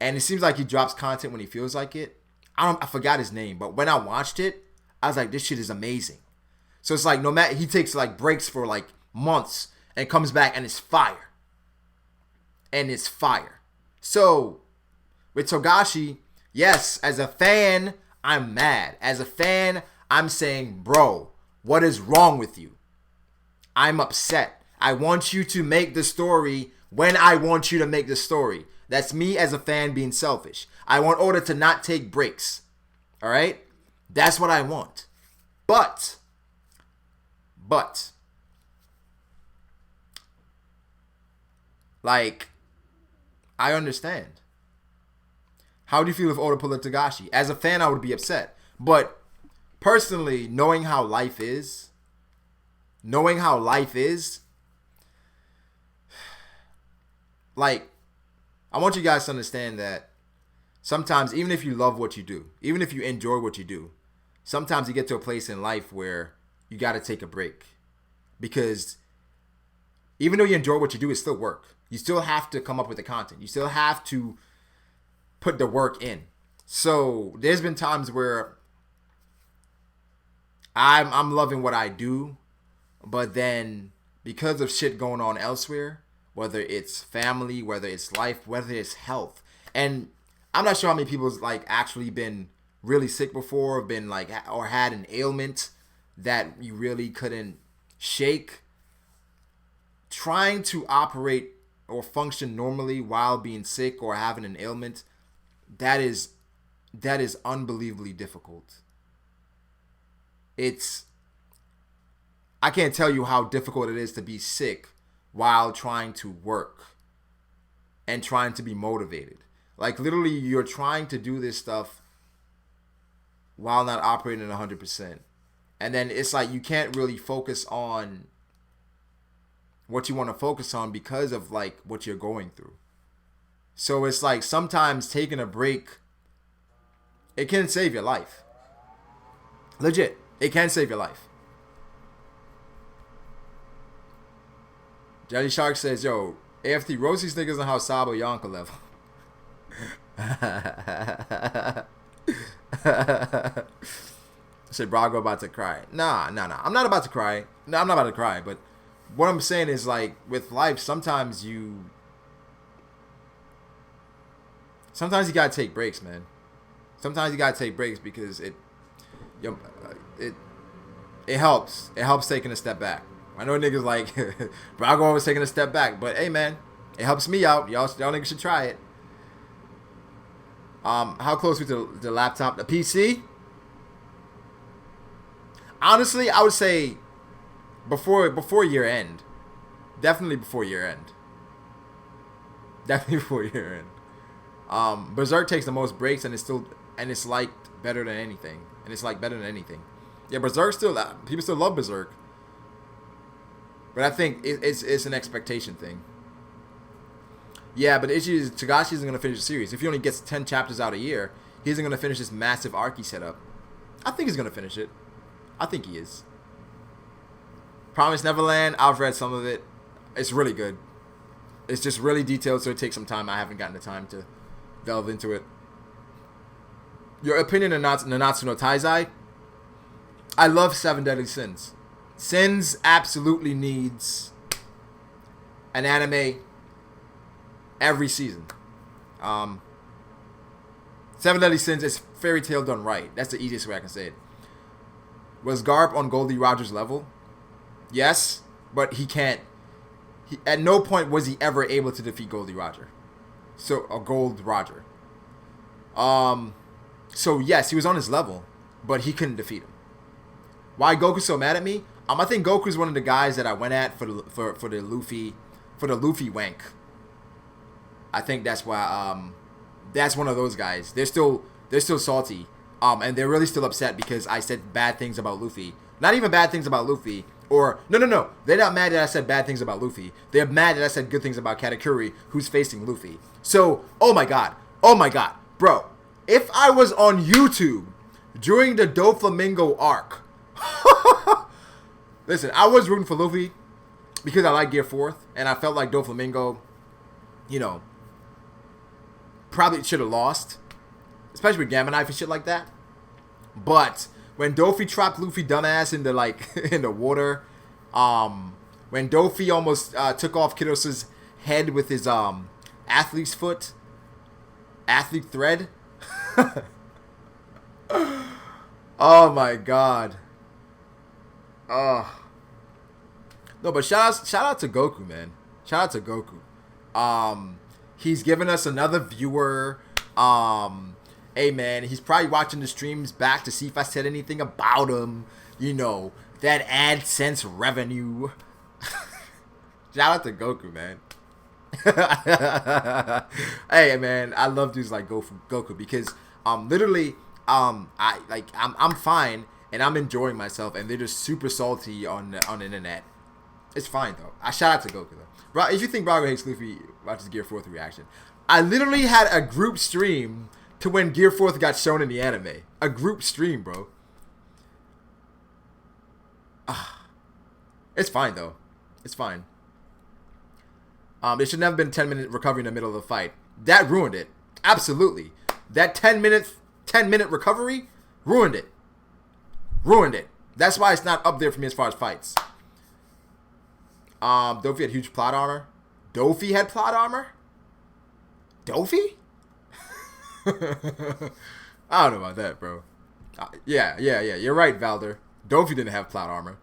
Speaker 1: And it seems like he drops content when he feels like it. I forgot his name, but when I watched it, I was like, this shit is amazing. So it's like, no matter, he takes like breaks for like months and comes back and it's fire. And it's fire. So with Togashi, yes, as a fan, I'm mad. As a fan, I'm saying, bro, what is wrong with you? I'm upset. I want you to make the story when I want you to make the story. That's me as a fan being selfish. I want Oda to not take breaks. All right? That's what I want. But, Like, I understand. How do you feel if Oda pulled a Togashi? As a fan, I would be upset. But personally, knowing how life is, like, I want you guys to understand that sometimes, even if you love what you do, even if you enjoy what you do, sometimes you get to a place in life where you got to take a break. Because even though you enjoy what you do, it's still work. You still have to come up with the content. You still have to put the work in. So there's been times where I'm loving what I do, but then because of shit going on elsewhere, whether it's family, whether it's life, whether it's health, and I'm not sure how many people's like actually been really sick before, been like, or had an ailment that you really couldn't shake. Trying to operate or function normally while being sick or having an ailment, that is unbelievably difficult. I can't tell you how difficult it is to be sick while trying to work and trying to be motivated. Like, literally, you're trying to do this stuff while not operating at 100%. And then it's like you can't really focus on what you want to focus on because of, like, what you're going through. So it's like sometimes taking a break, it can save your life. Legit, it can save your life. Jelly Shark says, yo, AFT, roast these niggas on how Sabo Yonka level. Said Brago about to cry. Nah. I'm not about to cry. No, I'm not about to cry. But what I'm saying is, like, with life, sometimes you gotta take breaks, man. Sometimes you gotta take breaks because it helps. It helps taking a step back. I know niggas like Brago always taking a step back, but hey, man, it helps me out. Y'all niggas should try it. How close are we to the laptop? The PC? Honestly, I would say before year end. Definitely before year end. Berserk takes the most breaks and it's liked better than anything. Yeah, Berserk people still love Berserk. But I think it's an expectation thing. Yeah, but the issue is Togashi isn't going to finish the series. If he only gets 10 chapters out a year, he isn't going to finish this massive arc he set up. I think he's going to finish it. I think he is. Promised Neverland, I've read some of it. It's really good. It's just really detailed, so it takes some time. I haven't gotten the time to delve into it. Your opinion on Nanatsu no Taizai? I love Seven Deadly Sins. Sins absolutely needs an anime every season. Seven Deadly Sins is fairy tale done right. That's the easiest way I can say it. Was Garp on Goldie Roger's level? Yes, but he can't. At no point was he ever able to defeat Goldie Roger. Gold Roger. So yes, he was on his level, but he couldn't defeat him. Why Goku's so mad at me? I think Goku's one of the guys that I went at for the Luffy wank. I think that's why that's one of those guys. They're still salty. And they're really still upset because I said bad things about Luffy. Not even bad things about Luffy. Or no. They're not mad that I said bad things about Luffy. They're mad that I said good things about Katakuri, who's facing Luffy. So, oh my god, bro. If I was on YouTube during the Doflamingo arc. Listen, I was rooting for Luffy because I like Gear 4th, and I felt like Doflamingo, probably should have lost, especially with Gamma Knife and shit like that. But when Dofi trapped Luffy dumbass in the water, when Dofi almost took off Kidos's head with his athlete thread. Oh my god. No, but shout out to Goku, man. Shout out to Goku. He's given us another viewer. Hey, man, he's probably watching the streams back to see if I said anything about him. That AdSense revenue. Shout out to Goku, man. Hey man, I love dudes like Goku because literally I'm fine and I'm enjoying myself and they're just super salty on the internet. It's fine though. I shout out to Goku though. If you think Brago hates Luffy, watch his Gear 4th reaction. I literally had a group stream to when Gear 4th got shown in the anime. A group stream, bro. It's fine though. It's fine. It should never been 10-minute recovery in the middle of the fight. That ruined it. Absolutely. That 10-minute recovery ruined it. Ruined it. That's why it's not up there for me as far as fights. Dofi had huge plot armor. Dofi had plot armor? Dofi? I don't know about that, bro. Yeah. You're right, Valder. Dofi didn't have plot armor.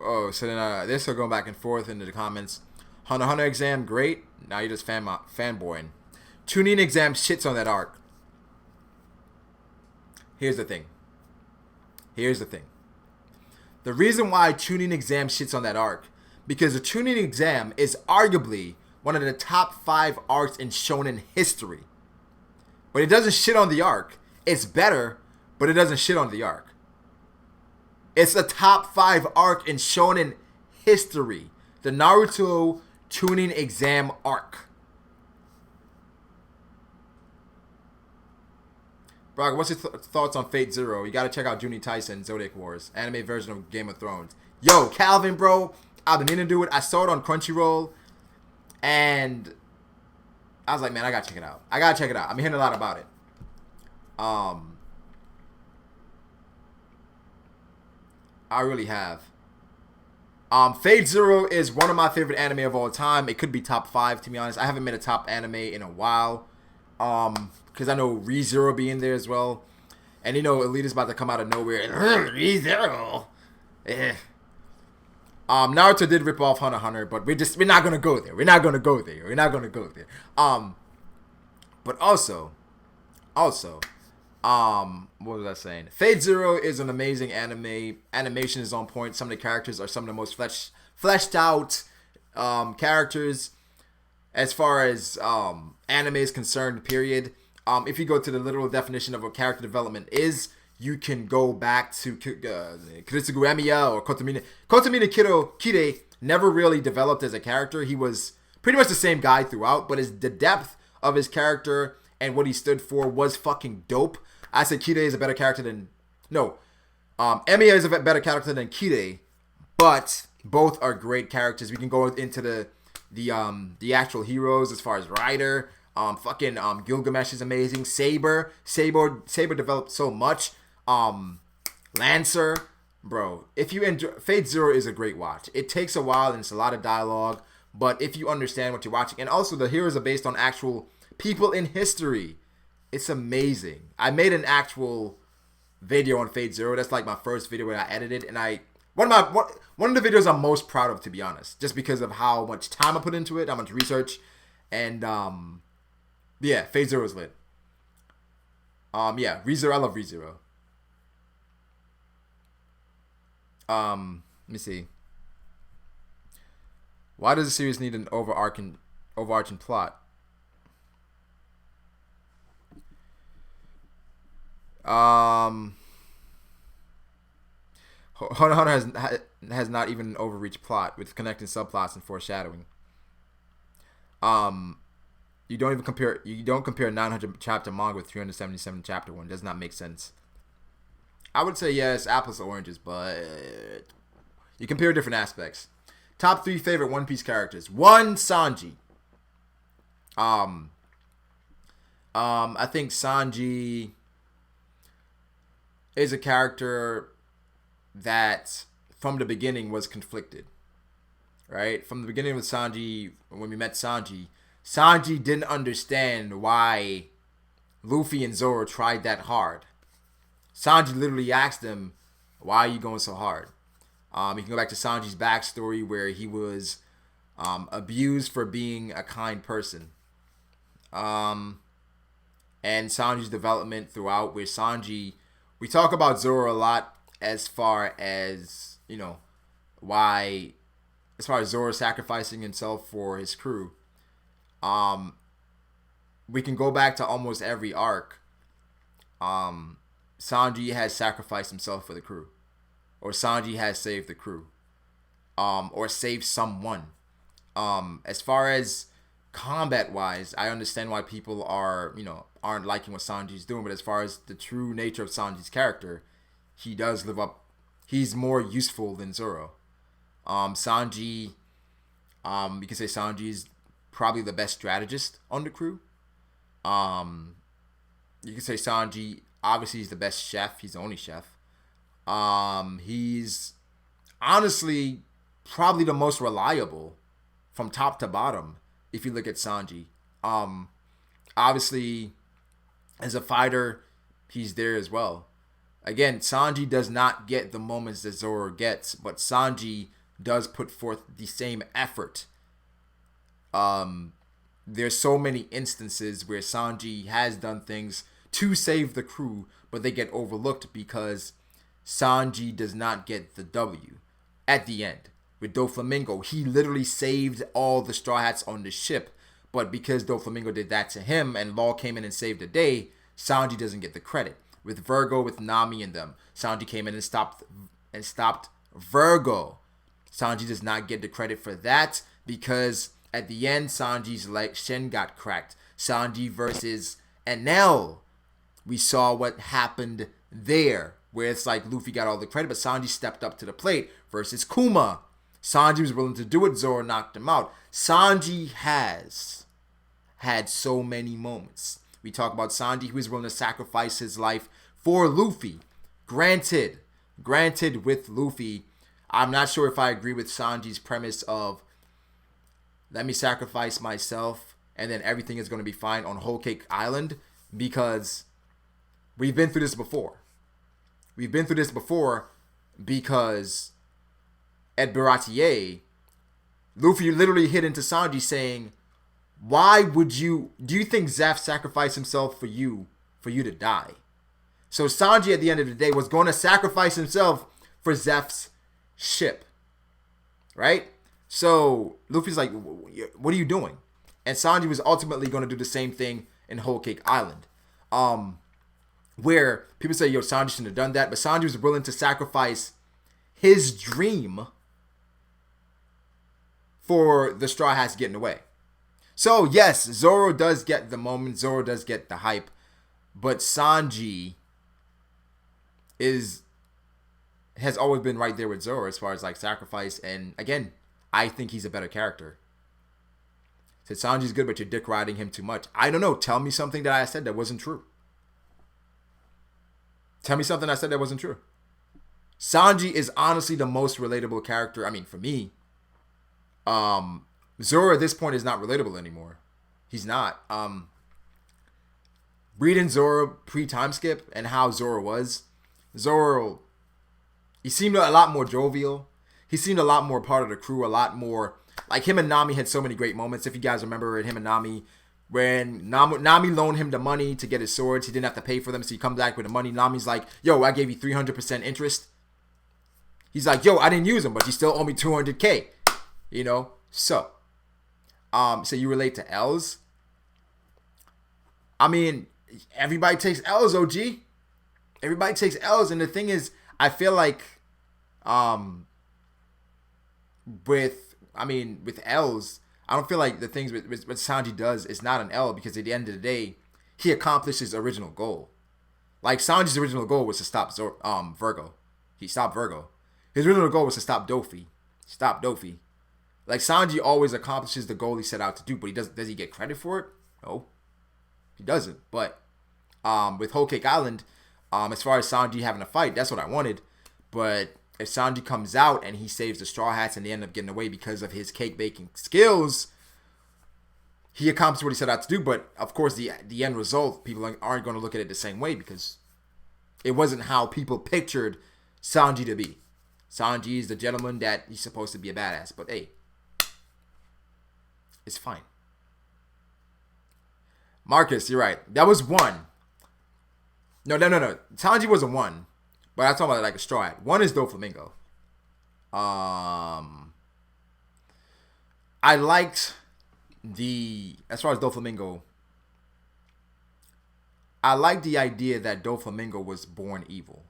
Speaker 1: Oh, so then they're still going back and forth into the comments. Hunter x Hunter exam, great. Now you're just fanboying. Chunin exam shits on that arc. Here's the thing. The reason why Chunin exam shits on that arc, because the Chunin exam is arguably one of the top 5 arcs in shonen history. But it doesn't shit on the arc. It's better, but it doesn't shit on the arc. It's the top 5 arc in shonen history. The Naruto Chunin exam arc. Brago, what's your thoughts on Fate Zero? You gotta check out Juni Tyson, Zodiac Wars, anime version of Game of Thrones. Yo, Calvin, bro, I've been meaning to do it. I saw it on Crunchyroll, and I was like, man, I gotta check it out. I'm hearing a lot about it. I really have. Fate Zero is one of my favorite anime of all time. It could be top 5, to be honest. I haven't made a top anime in a while. Because I know ReZero be in there as well. And you know, Elite is about to come out of nowhere. ReZero. Naruto did rip off Hunter x Hunter, but we're not gonna go there. But also, what was I saying? Fate Zero is an amazing anime. Animation is on point. Some of the characters are some of the most fleshed out characters as far as anime is concerned, period. If you go to the literal definition of what character development is, you can go back to Kiritsugu Emiya or Kotomina. Kotomina Kide never really developed as a character. He was pretty much the same guy throughout, but the depth of his character and what he stood for was fucking dope. I said Kide is a better character than... No. Emiya is a better character than Kide, but both are great characters. We can go into the actual heroes as far as Rider. Gilgamesh is amazing. Saber developed so much. Lancer, bro. If you enjoy, Fate Zero is a great watch. It takes a while and it's a lot of dialogue, but if you understand what you're watching, and also the heroes are based on actual people in history, it's amazing. I made an actual video on Fate Zero. That's like my first video where I edited, and one of the videos I'm most proud of, to be honest, just because of how much time I put into it, how much research, and yeah, Fate Zero is lit. Yeah, ReZero, I love ReZero. Let me see. Why does the series need an overarching plot? Hunter x Hunter has not even an overreach plot with connecting subplots and foreshadowing. You don't compare 900 chapter manga with 377 chapter one. Does not make sense. I would say yes, apples to oranges, but you compare different aspects. Top 3 favorite One Piece characters. 1, Sanji. I think Sanji is a character that from the beginning was conflicted. Right? From the beginning with Sanji, when we met Sanji didn't understand why Luffy and Zoro tried that hard. Sanji literally asked him, why are you going so hard? You can go back to Sanji's backstory where he was abused for being a kind person. And Sanji's development throughout, where Sanji, we talk about Zoro a lot as far as, you know, why, as far as Zoro sacrificing himself for his crew, we can go back to almost every arc. Sanji has sacrificed himself for the crew, or Sanji has saved the crew, or saved someone. As far as combat wise, I understand why people aren't liking what Sanji's doing, but as far as the true nature of Sanji's character, he does live up. He's more useful than Zoro. Sanji, you can say Sanji is probably the best strategist on the crew. You can say Sanji, obviously, he's the best chef. He's the only chef. He's honestly probably the most reliable from top to bottom if you look at Sanji. Obviously, as a fighter, he's there as well. Again, Sanji does not get the moments that Zoro gets, but Sanji does put forth the same effort. There's so many instances where Sanji has done things to save the crew, but they get overlooked because Sanji does not get the W at the end. With Doflamingo, he literally saved all the Straw Hats on the ship, but because Doflamingo did that to him and Law came in and saved the day, Sanji doesn't get the credit. With Virgo, with Nami and them, Sanji came in and stopped Virgo. Sanji does not get the credit for that because at the end, Sanji's shin got cracked. Sanji versus Enel. We saw what happened there, where it's like Luffy got all the credit, but Sanji stepped up to the plate versus Kuma. Sanji was willing to do it. Zoro knocked him out. Sanji has had so many moments. We talk about Sanji who was willing to sacrifice his life for Luffy. Granted with Luffy, I'm not sure if I agree with Sanji's premise of let me sacrifice myself and then everything is going to be fine on Whole Cake Island, because we've been through this before. Because at Baratier, Luffy literally hit into Sanji saying, why would you, do you think Zeph sacrificed himself for you to die? So Sanji at the end of the day was going to sacrifice himself for Zeph's ship. Right? So Luffy's like, what are you doing? And Sanji was ultimately going to do the same thing in Whole Cake Island. Where people say, yo, Sanji shouldn't have done that. But Sanji was willing to sacrifice his dream for the Straw Hats getting away. So, yes, Zoro does get the moment. Zoro does get the hype. But Sanji has always been right there with Zoro as far as like sacrifice. And again, I think he's a better character. Said Sanji's good, but you're dick riding him too much. I don't know. Tell me something that I said that wasn't true. Tell me something I said that wasn't true. Sanji is honestly the most relatable character. I mean, for me, Zoro at this point is not relatable anymore. He's not. Reading Zoro pre-time skip and how Zoro was, Zoro, he seemed a lot more jovial. He seemed a lot more part of the crew, a lot more, like him and Nami had so many great moments. If you guys remember him and Nami, when Nami loaned him the money to get his swords, he didn't have to pay for them, so he comes back with the money. Nami's like, yo, I gave you 300% interest. He's like, yo, I didn't use them, but you still owe me 200K. You know? So you relate to L's? I mean, everybody takes L's, OG. Everybody takes L's, and the thing is, I feel like with L's, I don't feel like the things what Sanji does is not an L, because at the end of the day, he accomplished his original goal. Like, Sanji's original goal was to stop Virgo. He stopped Virgo. His original goal was to stop Dofi. Stop Dofi. Like, Sanji always accomplishes the goal he set out to do, but does he get credit for it? No. He doesn't. But with Whole Cake Island, as far as Sanji having a fight, that's what I wanted. But if Sanji comes out and he saves the Straw Hats and they end up getting away because of his cake baking skills, he accomplished what he set out to do. But of course, the end result, people aren't going to look at it the same way, because it wasn't how people pictured Sanji to be. Sanji is the gentleman that he's supposed to be a badass. But hey, it's fine. Marcus, you're right. That was one. No. Sanji wasn't one. But I'm talking about like a Straw Hat. One is Doflamingo. I liked as far as Doflamingo, I like the idea that Doflamingo was born evil.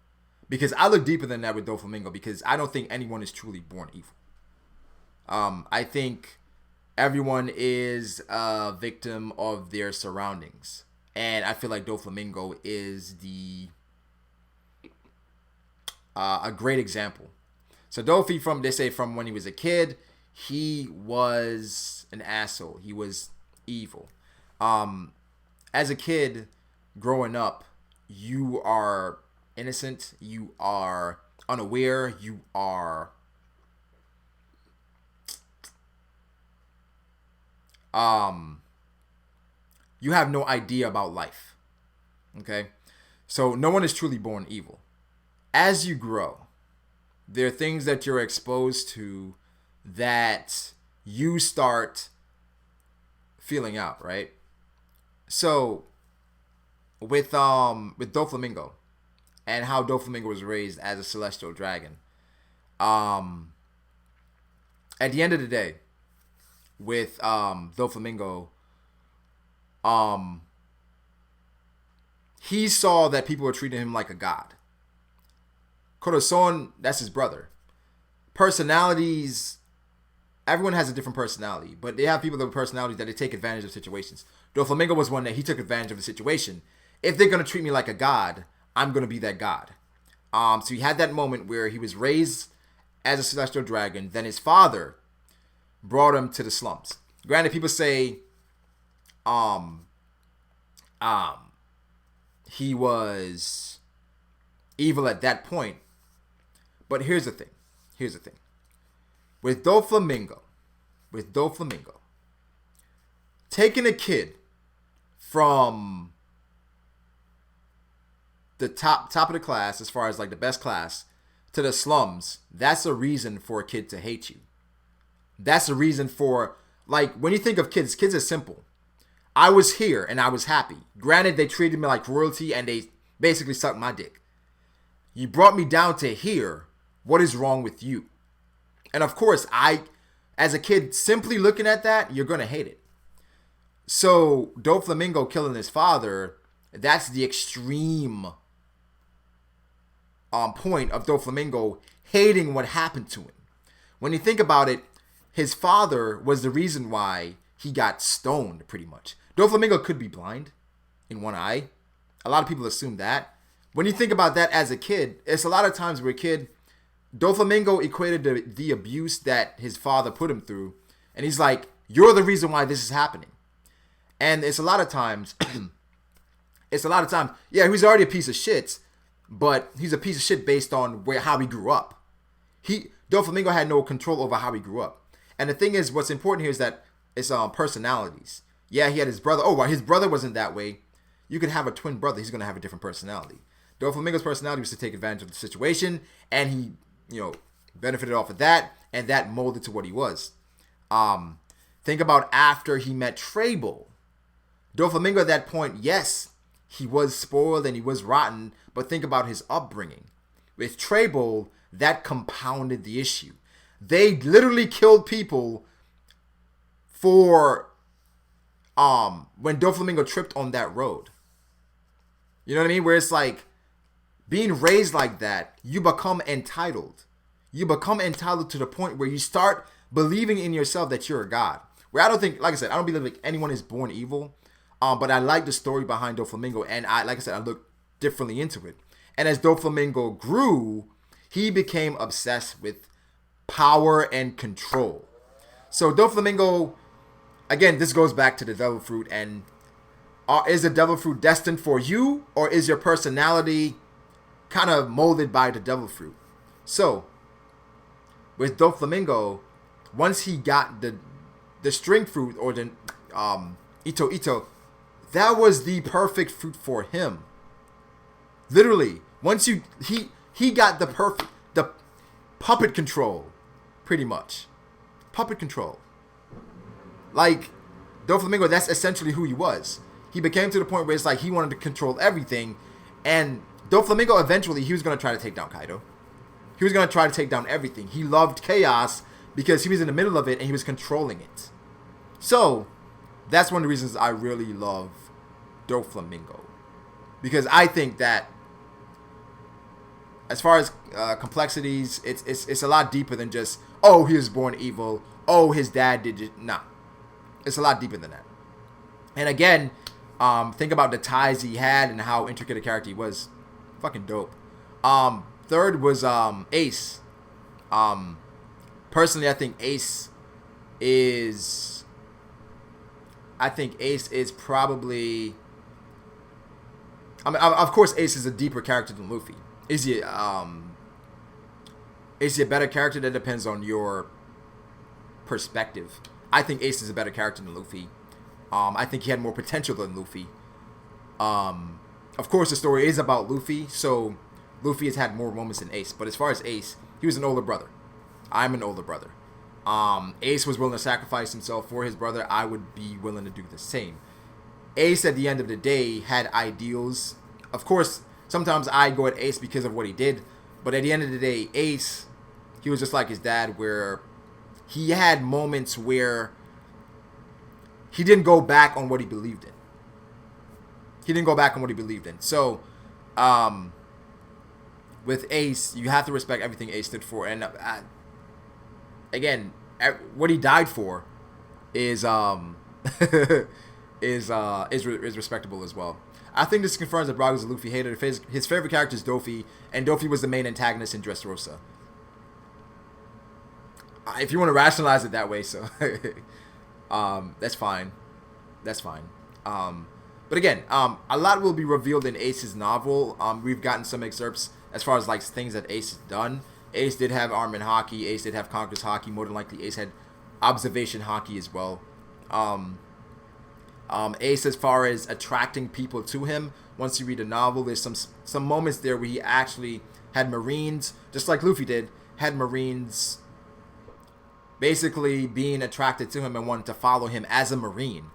Speaker 1: Because I look deeper than that with Doflamingo, because I don't think anyone is truly born evil. I think everyone is a victim of their surroundings. And I feel like Doflamingo is a great example. So Dofi, they say from when he was a kid, he was an asshole. He was evil. As a kid growing up, you are innocent, you are unaware, you are you have no idea about life. Okay? So no one is truly born evil. As you grow, there are things that you're exposed to that you start feeling out, right? So with Doflamingo and how Doflamingo was raised as a celestial dragon, at the end of the day, with Doflamingo, he saw that people were treating him like a god. Corazon, that's his brother. Personalities, everyone has a different personality, but they have people with personalities that they take advantage of situations. Doflamingo was one that he took advantage of the situation. If they're going to treat me like a god, I'm going to be that god. So he had that moment where he was raised as a celestial dragon. Then his father brought him to the slums. Granted, people say he was evil at that point. But here's the thing. With Doflamingo, taking a kid from the top of the class, as far as like the best class, to the slums, that's a reason for a kid to hate you. That's a reason for, like, when you think of kids are simple. I was here and I was happy. Granted, they treated me like royalty and they basically sucked my dick. You brought me down to here. What is wrong with you? And of course, as a kid, simply looking at that, you're going to hate it. So Doflamingo killing his father, that's the extreme point of Doflamingo hating what happened to him. When you think about it, his father was the reason why he got stoned, pretty much. Doflamingo could be blind in one eye. A lot of people assume that. When you think about that as a kid, it's a lot of times where a kid, Doflamingo equated the abuse that his father put him through. And he's like, you're the reason why this is happening. And it's a lot of times, yeah, he's already a piece of shit, but he's a piece of shit based on how he grew up. Doflamingo had no control over how he grew up. And the thing is, what's important here is that it's personalities. Yeah, he had his brother. Oh, well, his brother wasn't that way. You could have a twin brother. He's going to have a different personality. Doflamingo's personality was to take advantage of the situation, and he, benefited off of that, and that molded to what he was. Think about after he met Trable. Doflamingo at that point, yes, he was spoiled and he was rotten, but think about his upbringing. With Trable, that compounded the issue. They literally killed people for when Doflamingo tripped on that road. You know what I mean? Where it's like, being raised like that, you become entitled. You become entitled to the point where you start believing in yourself that you're a god. Where I don't think, like I said, I don't believe like anyone is born evil. But I like the story behind Doflamingo, and I looked differently into it. And as Doflamingo grew, he became obsessed with power and control. So Doflamingo, again, this goes back to the devil fruit, and is the devil fruit destined for you, or is your personality kind of molded by the devil fruit? So with Doflamingo, once he got the string fruit, or the Ito, that was the perfect fruit for him. Literally, once he got the puppet control, pretty much. Puppet control. Like, Doflamingo, that's essentially who he was. He became to the point where it's like he wanted to control everything. And Doflamingo, eventually, he was going to try to take down Kaido. He was going to try to take down everything. He loved chaos because he was in the middle of it and he was controlling it. So, that's one of the reasons I really love Doflamingo. Because I think that, as far as complexities, it's a lot deeper than just, oh, he was born evil. Oh, his dad did it. Nah. It's a lot deeper than that. And again, think about the ties he had and how intricate a character he was. Fucking dope. Third was Ace. Personally, I think Ace is probably... I mean, of course, Ace is a deeper character than Luffy. Is he a better character? That depends on your perspective. I think Ace is a better character than Luffy. I think he had more potential than Luffy. Of course, the story is about Luffy, so Luffy has had more moments than Ace. But as far as Ace, he was an older brother. I'm an older brother. Ace was willing to sacrifice himself for his brother. I would be willing to do the same. Ace, at the end of the day, had ideals. Of course, sometimes I go at Ace because of what he did. But at the end of the day, Ace, he was just like his dad, where he had moments where he didn't go back on what he believed in. So, with Ace, you have to respect everything Ace stood for. And again, what he died for is respectable as well. I think this confirms that Brago is a Luffy hater. His favorite character is Dofi, and Dofi was the main antagonist in Dressrosa. If you want to rationalize it that way, so that's fine. But again, a lot will be revealed in Ace's novel. We've gotten some excerpts as far as like things that Ace has done. Ace did have Arm and Haki. Ace did have Conqueror's Haki. More than likely, Ace had Observation Haki as well. Ace, as far as attracting people to him, once you read the novel, there's some moments there where he actually had Marines, just like Luffy did, had Marines basically being attracted to him and wanting to follow him as a Marine.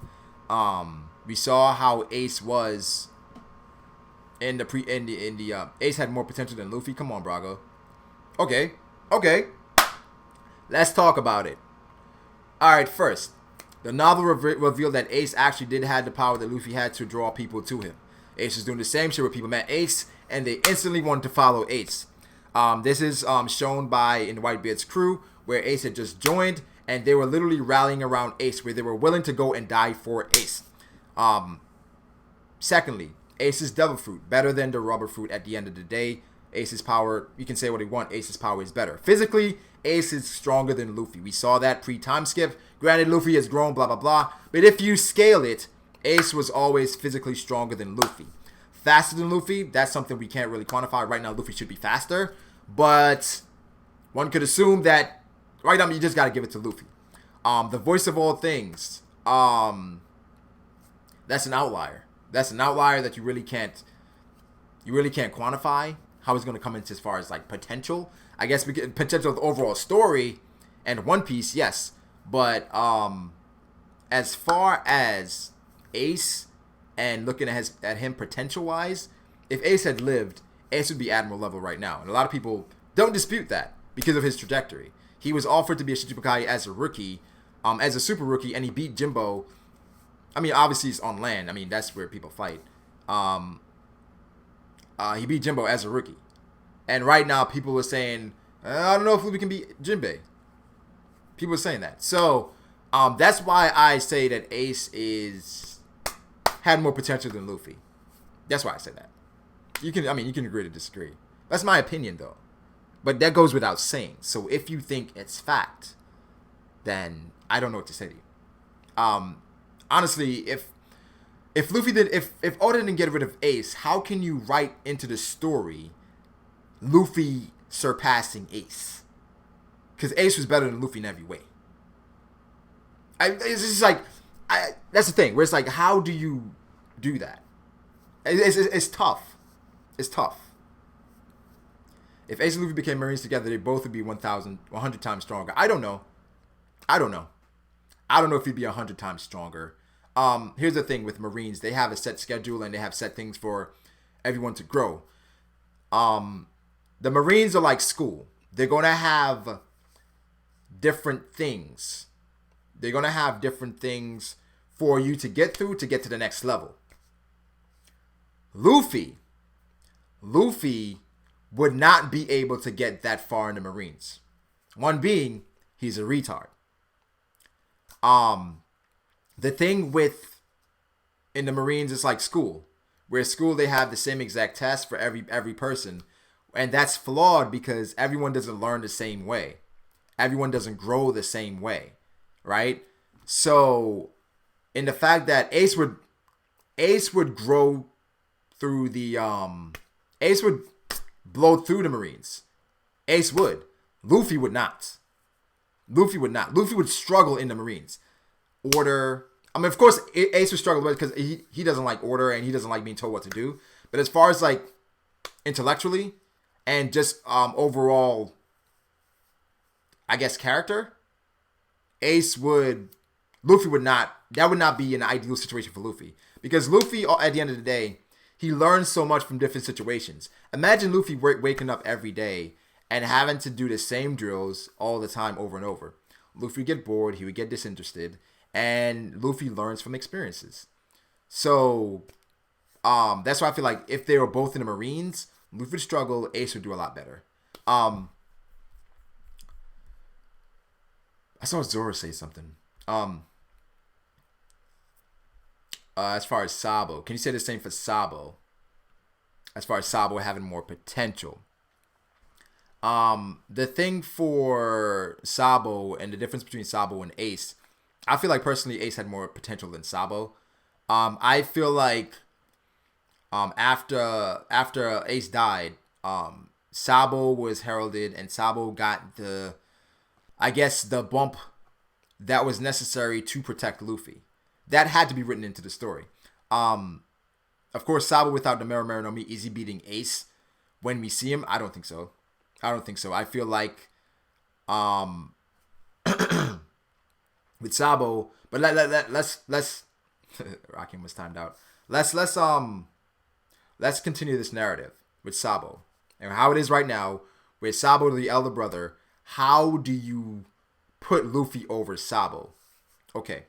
Speaker 1: We saw how Ace was in Ace had more potential than Luffy. Come on, Brago. Okay. Let's talk about it. Alright, first, the novel revealed that Ace actually did have the power that Luffy had to draw people to him. Ace was doing the same shit where people met Ace and they instantly wanted to follow Ace. This is shown in Whitebeard's crew, where Ace had just joined and they were literally rallying around Ace, where they were willing to go and die for Ace. Secondly, Ace's Devil Fruit, better than the Rubber Fruit at the end of the day. Ace's power, you can say what you want, Ace's power is better. Physically, Ace is stronger than Luffy. We saw that pre-time skip. Granted, Luffy has grown, blah, blah, blah. But if you scale it, Ace was always physically stronger than Luffy. Faster than Luffy, that's something we can't really quantify. Right now, Luffy should be faster. But one could assume that right now you just got to give it to Luffy. The voice of all things, that's an outlier. That's an outlier that you really can't quantify how it's going to come into as far as like potential. I guess potential of the overall story and One Piece, yes. But as far as Ace and looking at him potential-wise, if Ace had lived, Ace would be Admiral level right now. And a lot of people don't dispute that because of his trajectory. He was offered to be a Shichibukai as a rookie, as a super rookie, and he beat Jimbo. I mean, obviously he's on land. I mean, that's where people fight. He beat Jimbo as a rookie. And right now, people are saying, I don't know if Luffy can beat Jinbei. People are saying that. So, that's why I say that Ace had more potential than Luffy. That's why I say that. You can agree to disagree. That's my opinion, though. But that goes without saying. So, if you think it's fact, then I don't know what to say to you. Honestly, if Oda didn't get rid of Ace, how can you write into the story Luffy surpassing Ace? Because Ace was better than Luffy in every way. It's just like, that's the thing, where it's like, how do you do that? It's tough. It's tough. If Ace and Luffy became Marines together, they both would be 100 times stronger. I don't know if he'd be 100 times stronger. Here's the thing with Marines. They have a set schedule and they have set things for everyone to grow. the Marines are like school. They're going to have different things. They're going to have different things for you to get through to get to the next level. Luffy would not be able to get that far in the Marines. One being, he's a retard. The thing with in the Marines is like school. Where school they have the same exact test for every person. And that's flawed because everyone doesn't learn the same way. Everyone doesn't grow the same way. Right? So in the fact that Ace would grow through the Ace would blow through the Marines. Ace would. Luffy would not. Luffy would struggle in the Marines. Order. I mean, of course, Ace would struggle because he doesn't like order and he doesn't like being told what to do. But as far as like intellectually and just overall, I guess, character, Luffy would not. That would not be an ideal situation for Luffy. Because Luffy, at the end of the day, he learns so much from different situations. Imagine Luffy waking up every day and having to do the same drills all the time over and over. Luffy would get bored, he would get disinterested, and Luffy learns from experiences. So, that's why I feel like if they were both in the Marines, Luffy would struggle, Ace would do a lot better. I saw Zoro say something. As far as Sabo, can you say the same for Sabo? As far as Sabo having more potential. The thing for Sabo and the difference between Sabo and Ace, I feel like personally Ace had more potential than Sabo. I feel like after Ace died, Sabo was heralded and Sabo got the bump that was necessary to protect Luffy. That had to be written into the story. Of course, Sabo without the Mera no Mi, is he beating Ace when we see him? I don't think so. I feel like with Sabo, but let's Rakim was timed out. Let's continue this narrative with Sabo and how it is right now with Sabo the elder brother. How do you put Luffy over Sabo? Okay.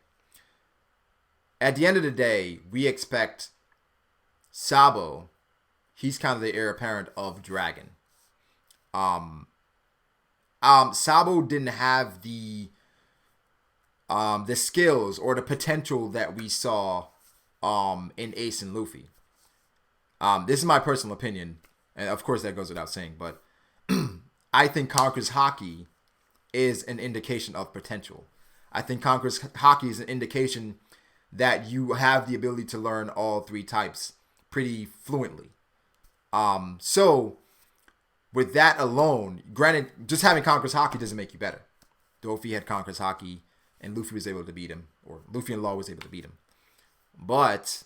Speaker 1: At the end of the day, we expect Sabo, he's kind of the heir apparent of Dragon. Sabo didn't have the skills or the potential that we saw in Ace and Luffy. This is my personal opinion, and of course that goes without saying, but I think Conqueror's Haki is an indication of potential. I think Conqueror's Haki is an indication that you have the ability to learn all three types pretty fluently. So with that alone, granted, just having Conqueror's Haki doesn't make you better. Dofi had Conqueror's Haki, and Luffy was able to beat him, or Luffy and Law was able to beat him. But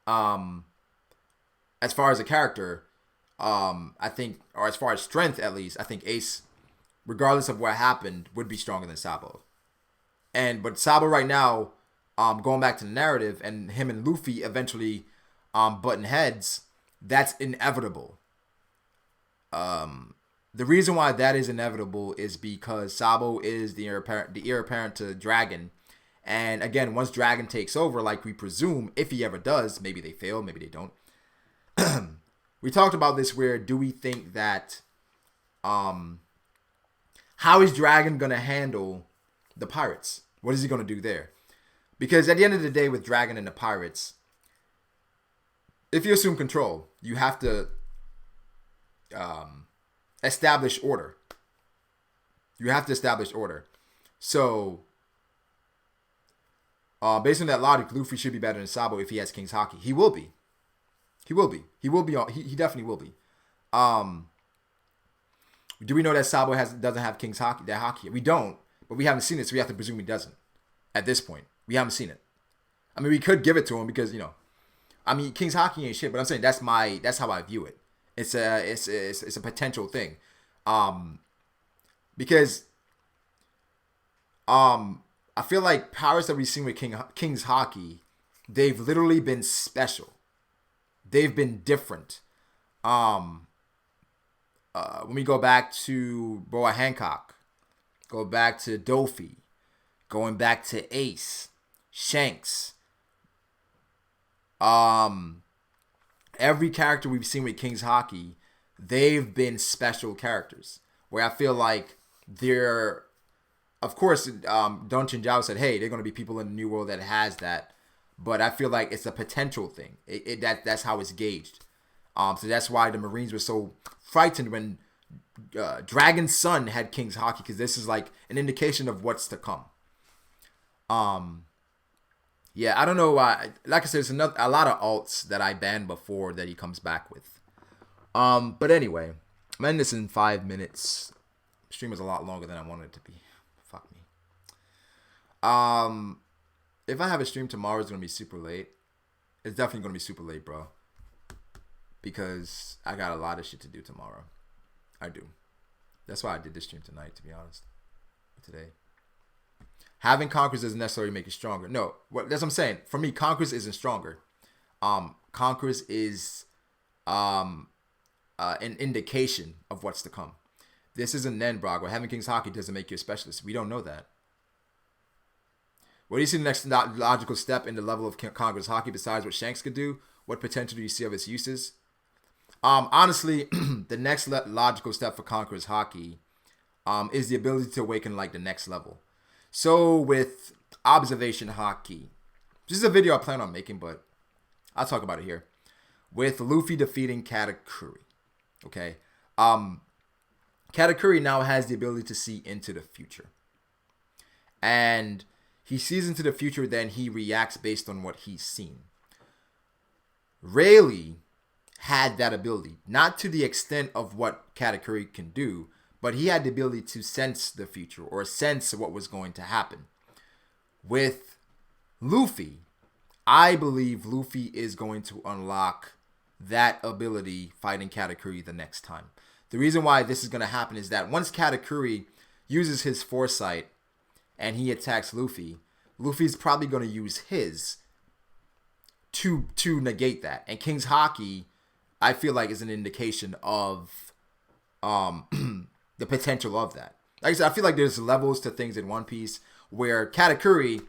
Speaker 1: as far as a character, I think, or as far as strength at least, I think Ace, regardless of what happened, would be stronger than Sabo. But Sabo right now, going back to the narrative, and him and Luffy eventually button heads, that's inevitable. The reason why that is inevitable is because Sabo is the heir apparent to Dragon. And again, once Dragon takes over, like we presume, if he ever does, maybe they fail, maybe they don't. We talked about this where do we think that, how is Dragon going to handle the pirates? What is he going to do there? Because at the end of the day with Dragon and the pirates, if you assume control, you have to establish order. So, based on that logic, Luffy should be better than Sabo if he has King's Haki. He will be. He definitely will be. Do we know that Sabo doesn't have King's Haki? That Haki? We don't, but we haven't seen it, so we have to presume he doesn't. At this point, we haven't seen it. I mean, we could give it to him because King's Haki ain't shit. But I'm saying that's how I view it. It's a potential thing, because I feel like powers that we've seen with King's Haki, they've literally been special. They've been different. when we go back to Boa Hancock, go back to Dofi, going back to Ace, Shanks, every character we've seen with King's Haki, they've been special characters. Where I feel like they're, of course, Don Chinjao said, hey, they're going to be people in the New World that has that. But I feel like it's a potential thing. That's how it's gauged. So that's why the Marines were so frightened when Dragon's Son had King's Haki, because this is like an indication of what's to come. Yeah, I don't know why. Like I said, there's a lot of alts that I banned before that he comes back with. But anyway, I'm ending this in 5 minutes. Stream was a lot longer than I wanted it to be. Fuck me. If I have a stream tomorrow, it's gonna be super late. It's definitely gonna be super late, bro. Because I got a lot of shit to do tomorrow. I do. That's why I did this stream tonight, to be honest. Today. Having Conquerors doesn't necessarily make you stronger. No, that's what I'm saying. For me, Conquerors isn't stronger. Conquerors is an indication of what's to come. This isn't Nen, Brago. Having King's Haki doesn't make you a specialist. We don't know that. What do you see the next logical step in the level of Conqueror's Haki besides what Shanks could do? What potential do you see of its uses? Honestly, the next logical step for Conqueror's Haki is the ability to awaken like the next level. So with Observation Haki, this is a video I plan on making, but I'll talk about it here. With Luffy defeating Katakuri. Okay. Katakuri now has the ability to see into the future. And he sees into the future, then he reacts based on what he's seen. Rayleigh had that ability. Not to the extent of what Katakuri can do, but he had the ability to sense the future or sense what was going to happen. With Luffy, I believe Luffy is going to unlock that ability fighting Katakuri the next time. The reason why this is going to happen is that once Katakuri uses his foresight and he attacks Luffy, Luffy's probably going to use his to negate that. And King's Haki, I feel like, is an indication of the potential of that. Like I said, I feel like there's levels to things in One Piece where Katakuri,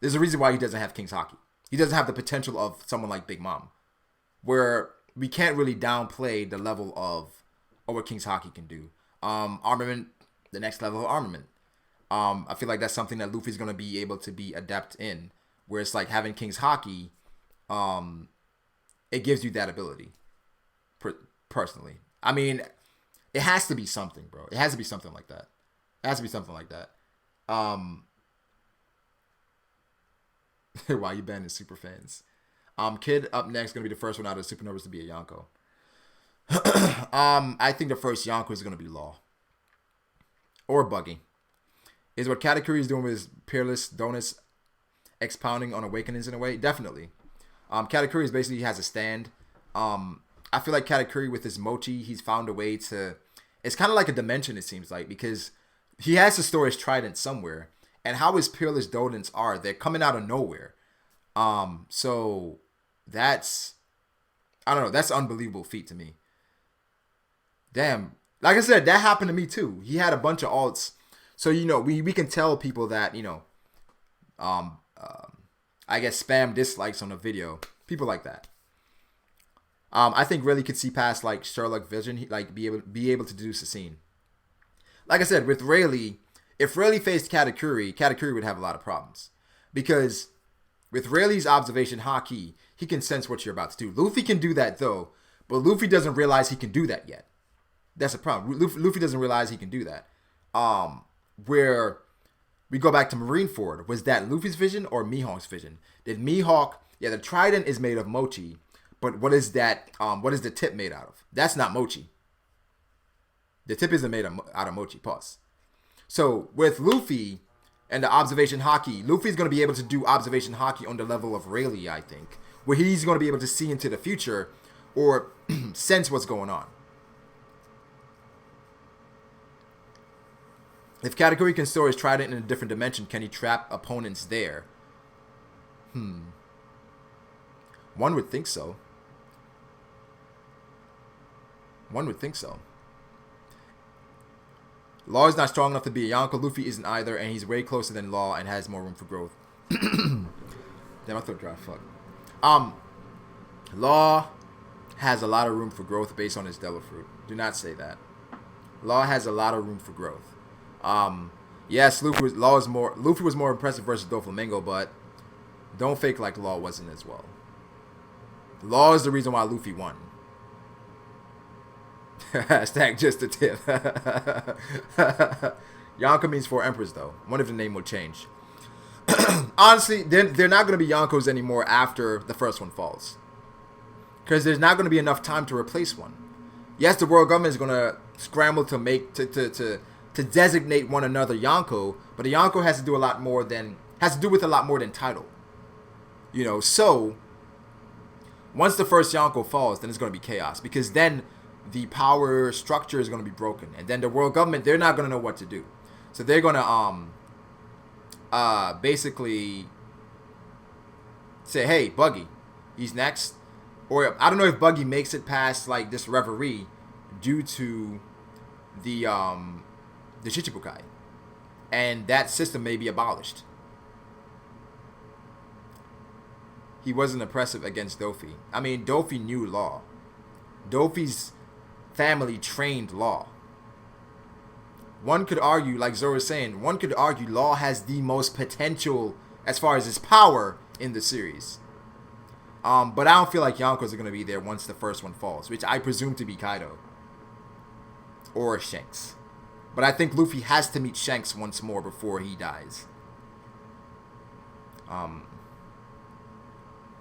Speaker 1: there's a reason why he doesn't have King's Haki. He doesn't have the potential of someone like Big Mom, where we can't really downplay the level of what King's Haki can do. Armament, the next level of armament. I feel like that's something that Luffy's going to be able to be adept in, where it's like having King's Haki, it gives you that ability, personally. I mean, it has to be something, bro. It has to be something like that. It has to be something like that. Why you banning super fans? Kid up next, going to be the first one out of the Supernovas to be a Yonko. I think the first Yonko is going to be Law. Or Buggy. Is what Katakuri is doing with his Peerless Donuts expounding on awakenings in a way? Definitely. Katakuri is basically has a stand. I feel like Katakuri with his Mochi, he's found a way to... It's kind of like a dimension, it seems like, because he has to store his trident somewhere. And how his Peerless Donuts are, they're coming out of nowhere. So that's... I don't know, that's an unbelievable feat to me. Damn. Like I said, that happened to me too. He had a bunch of alts. So, you know, we can tell people that, you know, I guess spam dislikes on a video. People like that. I think really could see past like Sherlock Vision, like be able to deduce a scene. Like I said, with Rayleigh, if Rayleigh faced Katakuri, Katakuri would have a lot of problems. Because with Rayleigh's observation Haki, he can sense what you're about to do. Luffy can do that though, but Luffy doesn't realize he can do that yet. That's a problem. Luffy doesn't realize he can do that. Where we go back to Marineford, was that Luffy's vision or Mihawk's vision? Did Mihawk, yeah, the trident is made of Mochi, but what is that, what is the tip made out of? That's not Mochi. The tip isn't made out of Mochi, pause. So with Luffy and the observation Haki, Luffy's going to be able to do observation Haki on the level of Rayleigh, I think, where he's going to be able to see into the future or sense what's going on. If Katakuri can store his trident in a different dimension, can he trap opponents there? One would think so. One would think so. Law is not strong enough to be a Yonko. Luffy isn't either, and he's way closer than Law and has more room for growth. Damn, I thought dry. Fuck. Law has a lot of room for growth based on his Devil Fruit. Do not say that. Law has a lot of room for growth. Yes, Luffy was more impressive versus Doflamingo, but don't fake like Law wasn't as well. Law is the reason why Luffy won. Hashtag just a tip. Yonko means 4 emperors, though. One of the name will change. Honestly, they're not going to be Yonkos anymore after the first one falls. Because there's not going to be enough time to replace one. Yes, the world government is going to scramble to make to designate one another Yonko, but a Yonko has to do with a lot more than title. You know, so once the first Yonko falls, then it's going to be chaos, because then the power structure is going to be broken, and then the world government, they're not going to know what to do. So they're going to basically say, hey, Buggy, he's next. Or I don't know if Buggy makes it past like this reverie due to the Shichibukai, and that system may be abolished. He wasn't oppressive against Dofi. I mean, Dofi knew Law. Dofi's family trained Law. One could argue, like Zoro was saying, one could argue Law has the most potential as far as his power in the series. But I don't feel like Yonkos are going to be there once the first one falls, which I presume to be Kaido. Or Shanks. But I think Luffy has to meet Shanks once more before he dies.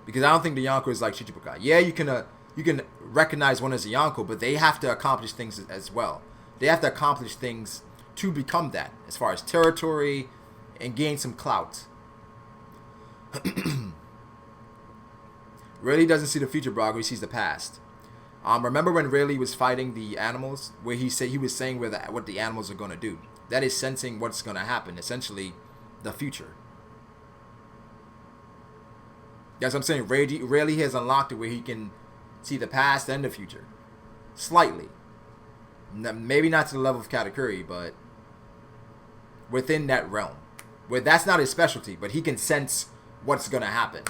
Speaker 1: Because I don't think the Yonko is like Shichibukai. Yeah, you can recognize one as a Yonko, but they have to accomplish things as well. They have to accomplish things to become that, as far as territory and gain some clout. Rayleigh doesn't see the future, Brago. He sees the past. Remember when Rayleigh was fighting the animals, where he was saying what the animals are going to do? That is sensing what's going to happen, essentially the future. That's what I'm saying. Rayleigh has unlocked it where he can see the past and the future. Slightly. Maybe not to the level of Katakuri, but within that realm. Where that's not his specialty, but he can sense what's going to happen.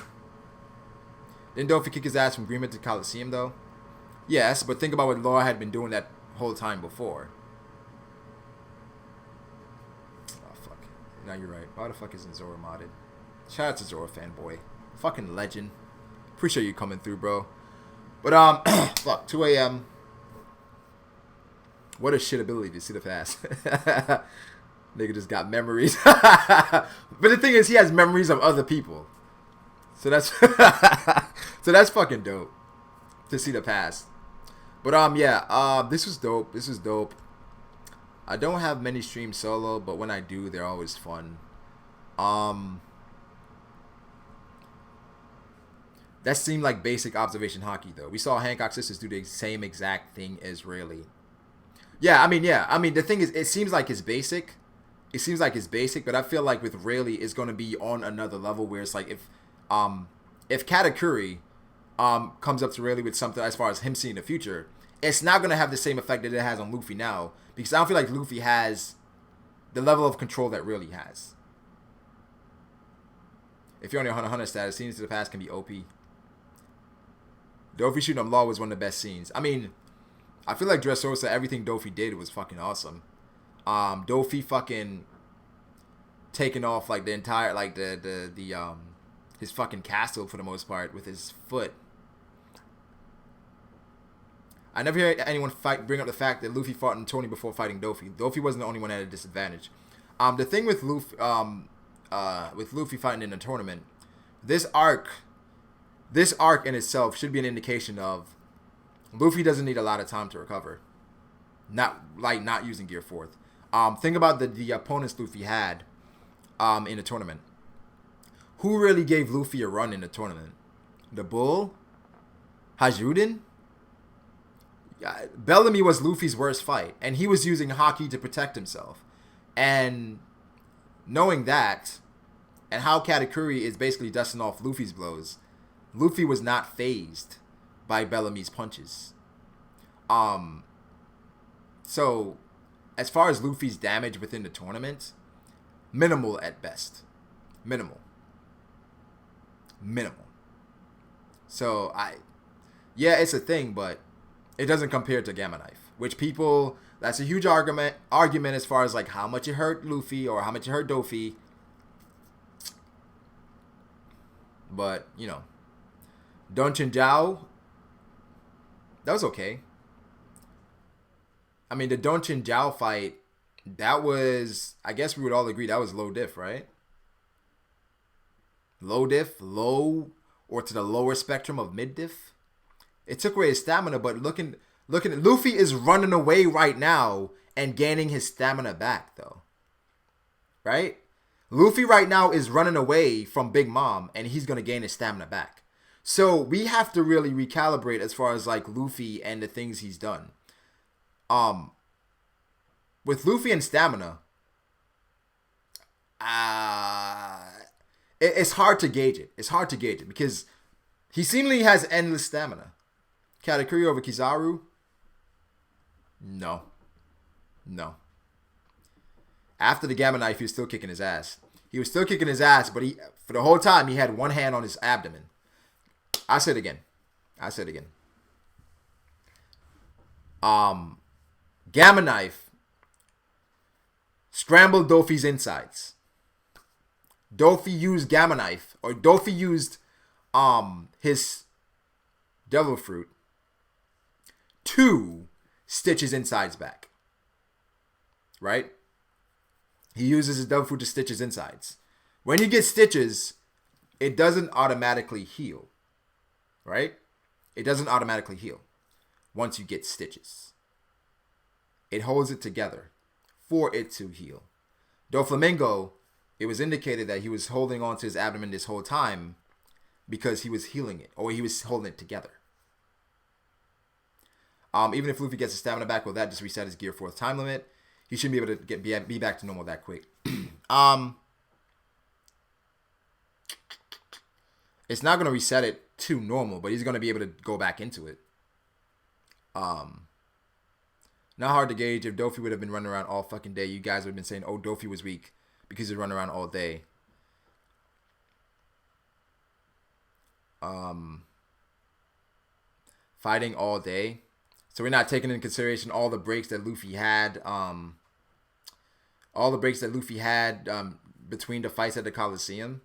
Speaker 1: Didn't Dofi kick his ass from Greenman to Coliseum, though? Yes, but think about what Law had been doing that whole time before. Oh, fuck. No, you're right. Why the fuck isn't Zoro modded? Shout out to Zoro fanboy. Fucking legend. Appreciate you coming through, bro. But, fuck. 2 a.m. What a shit ability to see the past. Nigga just got memories. But the thing is, he has memories of other people. So that's so that's fucking dope to see the past. But yeah, this was dope. This was dope. I don't have many streams solo, but when I do, they're always fun. That seemed like basic observation Haki though. We saw Hancock sisters do the same exact thing as Rayleigh. Yeah. I mean, the thing is, it seems like it's basic. It seems like it's basic, but I feel like with Rayleigh, it's gonna be on another level where it's like if Katakuri comes up to Rayleigh with something as far as him seeing the future, it's not going to have the same effect that it has on Luffy now, because I don't feel like Luffy has the level of control that Rayleigh has. If you're on your Hunter status, scenes to the past can be OP. Dofi shooting up Law was one of the best scenes. I mean, I feel like Dressrosa, everything Dofi did was fucking awesome. Dofi fucking taking off like the entire, like the his fucking castle for the most part with his foot. I never hear anyone bring up the fact that Luffy fought Tony before fighting Dofi. Dofi wasn't the only one at a disadvantage. The thing with Luffy fighting in a tournament, this arc in itself should be an indication of Luffy doesn't need a lot of time to recover. Not using Gear 4th. Think about the opponents Luffy had in the tournament. Who really gave Luffy a run in the tournament? The Bull? Hajuden? Bellamy was Luffy's worst fight, and he was using Haki to protect himself. And knowing that, and how Katakuri is basically dusting off Luffy's blows, Luffy was not fazed by Bellamy's punches. So as far as Luffy's damage within the tournament, minimal at best. Minimal. So yeah, it's a thing, but it doesn't compare to Gamma Knife, which people, that's a huge argument as far as like how much it hurt Luffy or how much it hurt Dofi. But, you know, Don Chinjiao, that was okay. I mean, the Don Chinjiao fight, that was, I guess we would all agree that was low diff, right? Low diff, low, or to the lower spectrum of mid diff. It took away his stamina, but looking at Luffy is running away right now and gaining his stamina back, though. Right? Luffy right now is running away from Big Mom, and he's going to gain his stamina back. So we have to really recalibrate as far as like Luffy and the things he's done. With Luffy and stamina, it's hard to gauge it. It's hard to gauge it because he seemingly has endless stamina. Katakuri over Kizaru? No. After the Gamma Knife, he was still kicking his ass. He was still kicking his ass, but for the whole time, he had one hand on his abdomen. I said again. Gamma Knife scrambled Dofi's insides. Dofi used Gamma Knife, or Dofi used his Devil Fruit to stitch his insides back. Right? He uses his Devil Fruit to stitch his insides. When you get stitches, it doesn't automatically heal. Right? It doesn't automatically heal once you get stitches. It holds it together for it to heal. Doflamingo, it was indicated that he was holding on to his abdomen this whole time because he was healing it, or he was holding it together. Even if Luffy gets his stamina back, will that just reset his Gear 4th time limit? He shouldn't be able to be back to normal that quick. It's not going to reset it to normal, but he's going to be able to go back into it. Not hard to gauge. If Dofi would have been running around all fucking day, you guys would have been saying, oh, Dofi was weak because he's running around all day. Fighting all day. So we're not taking into consideration all the breaks that Luffy had. Between the fights at the Coliseum.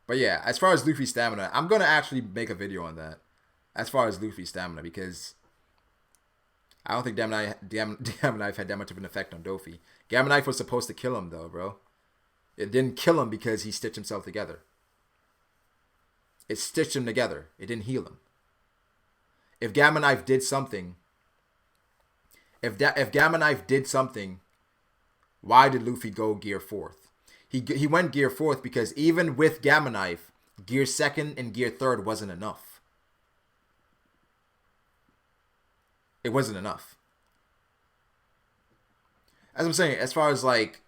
Speaker 1: But yeah, as far as Luffy's stamina, I'm going to actually make a video on that. As far as Luffy's stamina, because I don't think Gamma Knife had that much of an effect on Dofi. Gamma Knife was supposed to kill him, though, bro. It didn't kill him because he stitched himself together. It stitched him together. It didn't heal him. If Gamma Knife did something, if Gamma Knife did something, why did Luffy go Gear 4th? He went Gear 4th because even with Gamma Knife, Gear 2nd and Gear 3rd wasn't enough. It wasn't enough. As I'm saying, as far as like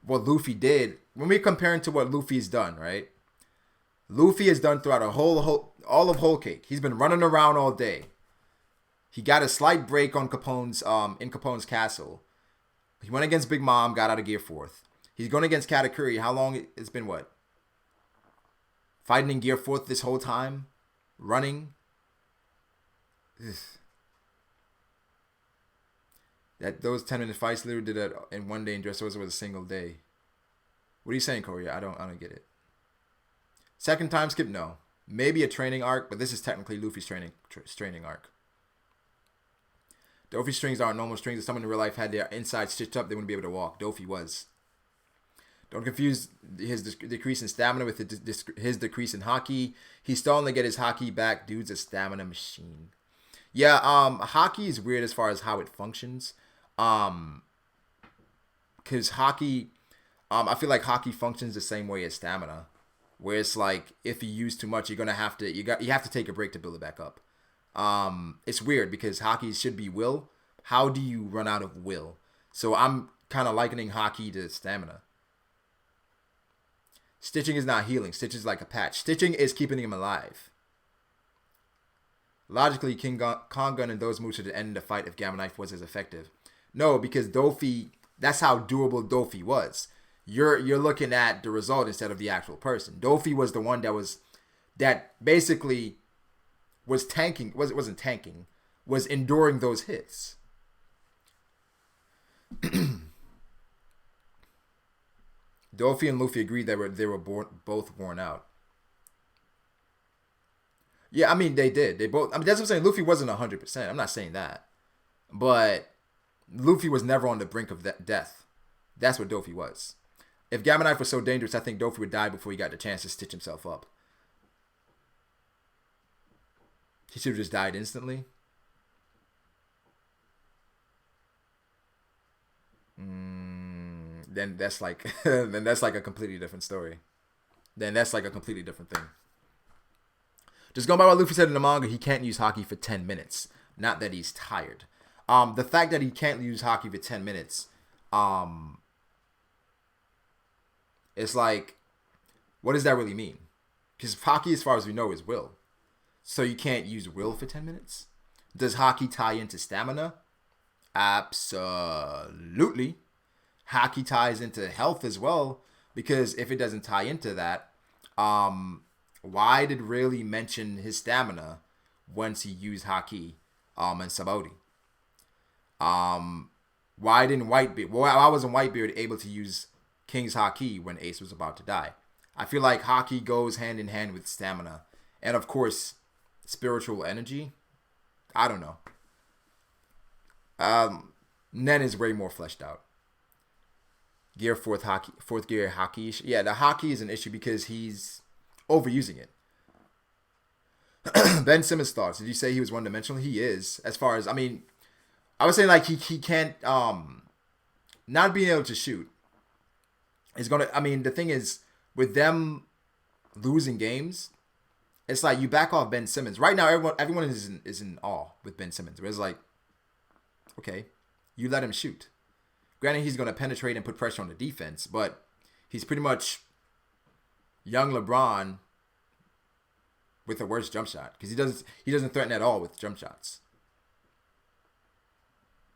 Speaker 1: what Luffy did, when we compare it to what Luffy's done, right? Luffy has done throughout all of Whole Cake. He's been running around all day. He got a slight break on Capone's in Capone's castle. He went against Big Mom, got out of Gear 4th. He's going against Katakuri. How long? It's been what? Fighting in Gear 4th this whole time? Running? Ugh. Those 10-minute fights literally did that in one day, and Dressrosa was a single day. What are you saying, Corey? I don't get it. Second time skip? No. Maybe a training arc, but this is technically Luffy's training arc. Dofi strings aren't normal strings. If someone in real life had their inside stitched up, they wouldn't be able to walk. Dofi was. Don't confuse his decrease in stamina with his decrease in Haki. He's starting to get his Haki back. Dude's a stamina machine. Yeah, Haki is weird as far as how it functions. Because Haki, I feel like Haki functions the same way as stamina. Where it's like, if you use too much, you have to take a break to build it back up. It's weird because Haki should be will. How do you run out of will? So I'm kind of likening Haki to stamina. Stitching is not healing. Stitching is like a patch. Stitching is keeping him alive. logically, Kongan and those moves should end the fight if Gamma Knife was as effective. No, because Dofi, that's how doable Dofi was. You're looking at the result instead of the actual person. Dofi was the one that basically was tanking. Wasn't tanking. Was enduring those hits. Dofi and Luffy agreed that they were both worn out. Yeah, I mean, they did. They both. I mean, that's what I'm saying. Luffy wasn't 100%. I'm not saying that. But Luffy was never on the brink of death. That's what Dofi was. If Gamma Knife was so dangerous, I think Dofi would die before he got the chance to stitch himself up. He should have just died instantly. Then that's like a completely different story. Then that's like a completely different thing. Just going by what Luffy said in the manga, he can't use Haki for 10 minutes. Not that he's tired. The fact that he can't use Haki for 10 minutes, it's like, what does that really mean? Because Haki, as far as we know, is will. So you can't use will for 10 minutes? Does Haki tie into stamina? Absolutely. Haki ties into health as well, because if it doesn't tie into that, why did Rayleigh mention his stamina once he used Haki and Sabaody? Why didn't Whitebeard? Why wasn't Whitebeard able to use King's Haki when Ace was about to die? I feel like Haki goes hand in hand with stamina, and of course, spiritual energy. I don't know. Nen is way more fleshed out. Gear fourth gear Haki. Yeah, the Haki is an issue because he's overusing it. Ben Simmons' thoughts. Did you say he was one-dimensional? He is. As far as, I mean, I would say like he can't, not being able to shoot is going to, I mean, the thing is, with them losing games, it's like you back off Ben Simmons. Right now, everyone is in awe with Ben Simmons. Where it's like, okay, you let him shoot. Granted, he's going to penetrate and put pressure on the defense, but he's pretty much young LeBron with a worse jump shot because he doesn't threaten at all with jump shots.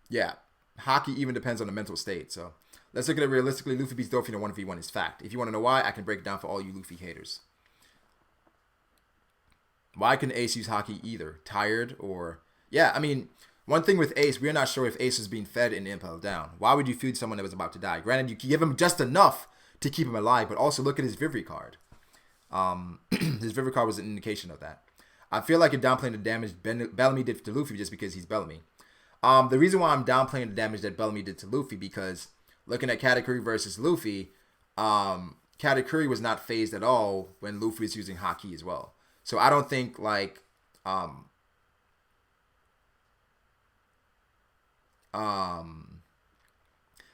Speaker 1: Yeah, Haki even depends on the mental state. So let's look at it realistically. Luffy beats Dofi in a 1v1 is fact. If you want to know why, I can break it down for all you Luffy haters. Why can Ace use Haki either? Tired or... Yeah, I mean... One thing with Ace, we're not sure if Ace was being fed and impelled down. Why would you feed someone that was about to die? Granted, you can give him just enough to keep him alive, but also look at his Vivre card. His Vivre card was an indication of that. I feel like you're downplaying the damage Bellamy did to Luffy just because he's Bellamy. The reason why I'm downplaying the damage that Bellamy did to Luffy, because looking at Katakuri versus Luffy, Katakuri was not phased at all when Luffy was using Haki as well. So I don't think like...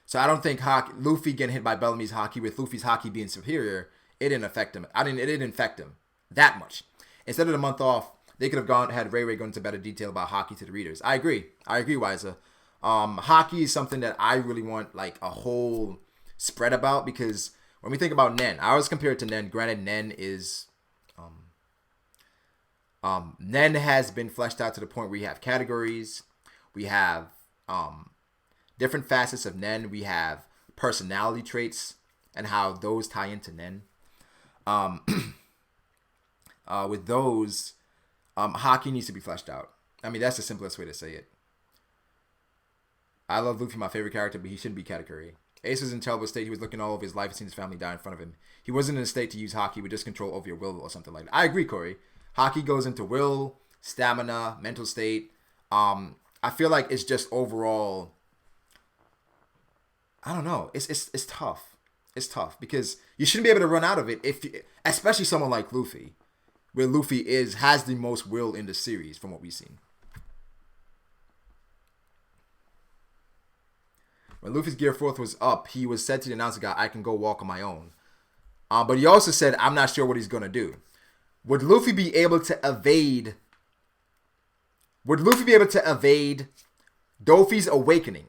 Speaker 1: So I don't think Luffy getting hit by Bellamy's Haki with Luffy's Haki being superior, it didn't affect him. It didn't affect him that much. Instead of the month off, they could have had Ray go into better detail about Haki to the readers. I agree, Wiser. Haki is something that I really want like a whole spread about, because when we think about Nen, I always compare it to Nen. Granted, Nen is Nen has been fleshed out to the point where we have categories, we have different facets of Nen, we have personality traits and how those tie into Nen. With those, Haki needs to be fleshed out. I mean, that's the simplest way to say it. I love Luffy, my favorite character, but he shouldn't be Katakuri. Ace was in a terrible state. He was looking all of his life and seen his family die in front of him. He wasn't in a state to use Haki with just control over your will or something like that. I agree, Corey. Haki goes into will, stamina, mental state. I feel like it's just overall, I don't know. It's tough. It's tough because you shouldn't be able to run out of it especially someone like Luffy, where Luffy has the most will in the series from what we've seen. When Luffy's Gear 4th was up, he was said to the announcer guy, I can go walk on my own. But he also said, I'm not sure what he's going to do. Would Luffy be able to evade Dofi's awakening?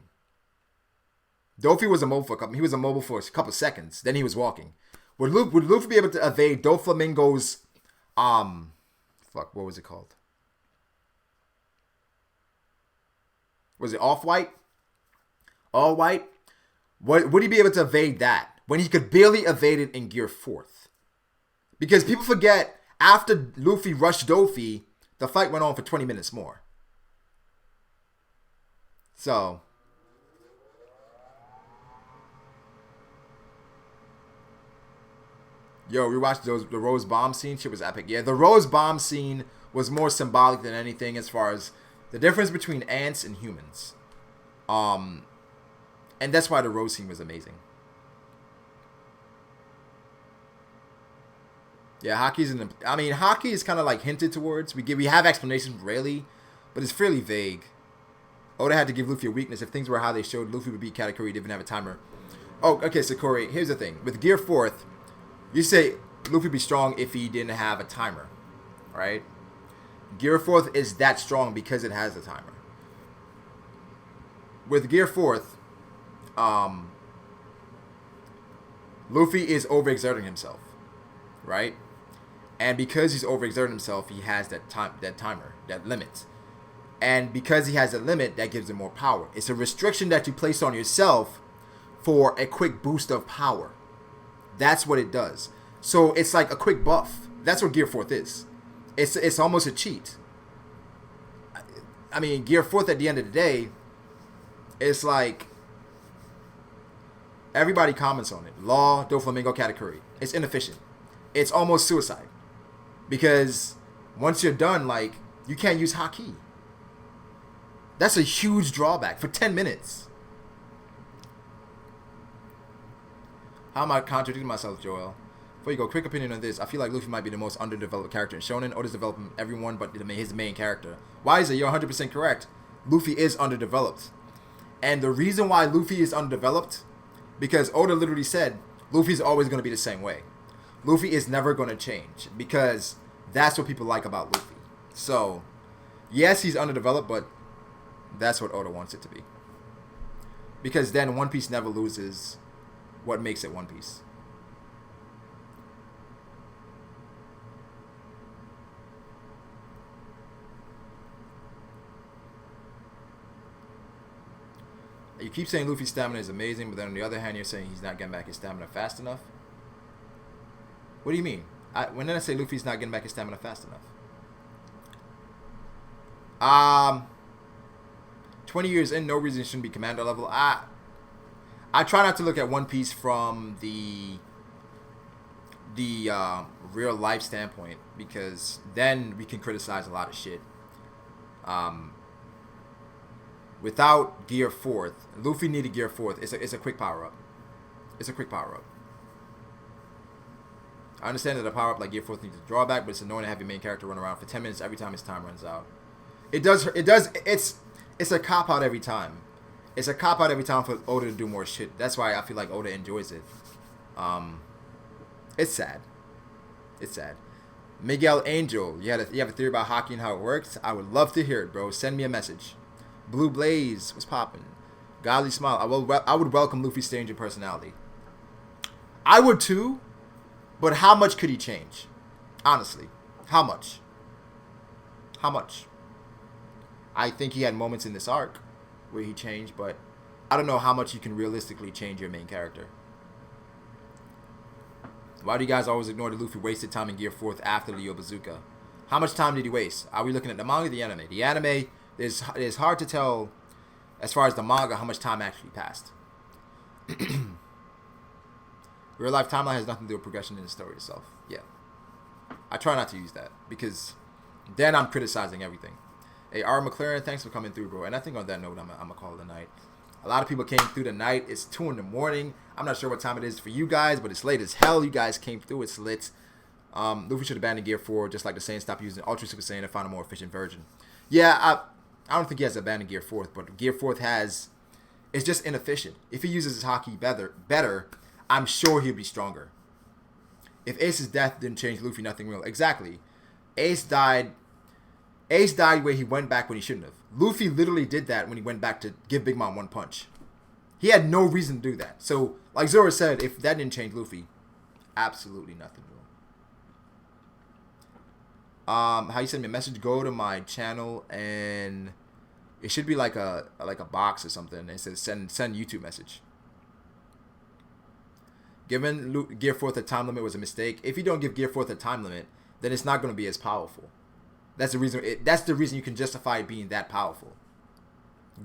Speaker 1: Dofi was immobile for a couple seconds. Then he was walking. Would Luffy be able to evade Doflamingo's what was it called? Was it off-white? All white? Would he be able to evade that when he could barely evade it in Gear 4th? Because people forget, after Luffy rushed Dofi, the fight went on for 20 minutes more. So, yo, we watched the Rose Bomb scene. Shit was epic. Yeah, the Rose Bomb scene was more symbolic than anything as far as the difference between ants and humans. And that's why the Rose scene was amazing. Yeah, Haki is kind of like hinted towards. We have explanations rarely, but it's fairly vague. Oda had to give Luffy a weakness. If things were how they showed, Luffy would beat Katakuri. He didn't have a timer. Oh, okay, so Corey, here's the thing. With Gear 4th, you say Luffy would be strong if he didn't have a timer, right? Gear 4th is that strong because it has a timer. With Gear 4th, Luffy is overexerting himself, right? And because he's overexerting himself, he has that timer, that limit. And because he has a limit, that gives him more power. It's a restriction that you place on yourself for a quick boost of power. That's what it does. So it's like a quick buff. That's what Gear 4th is. It's almost a cheat. I mean, Gear 4th at the end of the day, it's like everybody comments on it. Law, Doflamingo, Katakuri. It's inefficient. It's almost suicide. Because once you're done, like, you can't use Haki. That's a huge drawback for 10 minutes. How am I contradicting myself, Joel? Before you go, quick opinion on this. I feel like Luffy might be the most underdeveloped character in Shonen. Oda's developing everyone but his main character. Why is it? You're 100% correct. Luffy is underdeveloped. And the reason why Luffy is underdeveloped, because Oda literally said, Luffy's always going to be the same way. Luffy is never going to change, because that's what people like about Luffy. So, yes, he's underdeveloped, but that's what Oda wants it to be. Because then One Piece never loses what makes it One Piece. You keep saying Luffy's stamina is amazing, but then on the other hand, you're saying he's not getting back his stamina fast enough. What do you mean? When did I say Luffy's not getting back his stamina fast enough? 20 years in, no reason he shouldn't be commander level. I try not to look at One Piece from the real life standpoint, because then we can criticize a lot of shit. Without Gear 4th, Luffy needed Gear 4th. It's a quick power up. It's a quick power up. I understand that a power up like Gear 4th needs a drawback, but it's annoying to have your main character run around for 10 minutes every time his time runs out. It's a cop out every time. It's a cop out every time for Oda to do more shit. That's why I feel like Oda enjoys it. It's sad. It's sad. Miguel Angel, you have a theory about Haki and how it works? I would love to hear it, bro. Send me a message. Blue Blaze, what's poppin'? Godly Smile, I would welcome Luffy's change in personality. I would too, but how much could he change? Honestly, how much? How much? I think he had moments in this arc where he changed, but I don't know how much you can realistically change your main character. Why do you guys always ignore that Luffy wasted time in Gear 4th after the Leo Bazooka? How much time did he waste? Are we looking at the manga or the anime? The anime, it's hard to tell as far as the manga how much time actually passed. Real life timeline has nothing to do with progression in the story itself. Yeah. I try not to use that, because then I'm criticizing everything. Hey, R. McLaren, thanks for coming through, bro. And I think on that note, I'm going to call it a night. A lot of people came through the night. It's 2 in the morning. I'm not sure what time it is for you guys, but it's late as hell. You guys came through. It's lit. Luffy should abandon Gear 4, just like the Saiyan stopped using Ultra Super Saiyan and found a more efficient version. Yeah, I don't think he has to abandon Gear 4th, but Gear 4th it's just inefficient. If he uses his Haki better, I'm sure he'll be stronger. If Ace's death didn't change Luffy, nothing will. Exactly. Ace died where he went back when he shouldn't have. Luffy literally did that when he went back to give Big Mom one punch. He had no reason to do that. So, like Zora said, if that didn't change Luffy, absolutely nothing will. How you send me a message? Go to my channel and It should be like a box or something. It says send YouTube message. Giving Gear 4th a time limit was a mistake. If you don't give Gear 4th a time limit, then it's not going to be as powerful. That's the reason. That's the reason you can justify it being that powerful.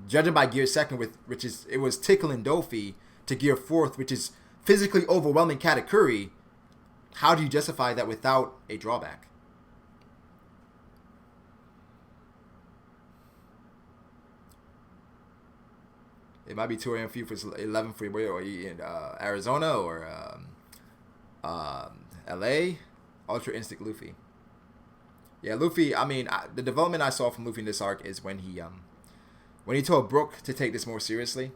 Speaker 1: Judging by Gear 2nd, it was tickling Dofi, to Gear 4th, which is physically overwhelming Katakuri. How do you justify that without a drawback? It might be 2 a.m. for you, for 11 for you, or in Arizona or LA. Ultra Instinct Luffy. Yeah, Luffy. I mean, the development I saw from Luffy in this arc is when he told Brook to take this more seriously.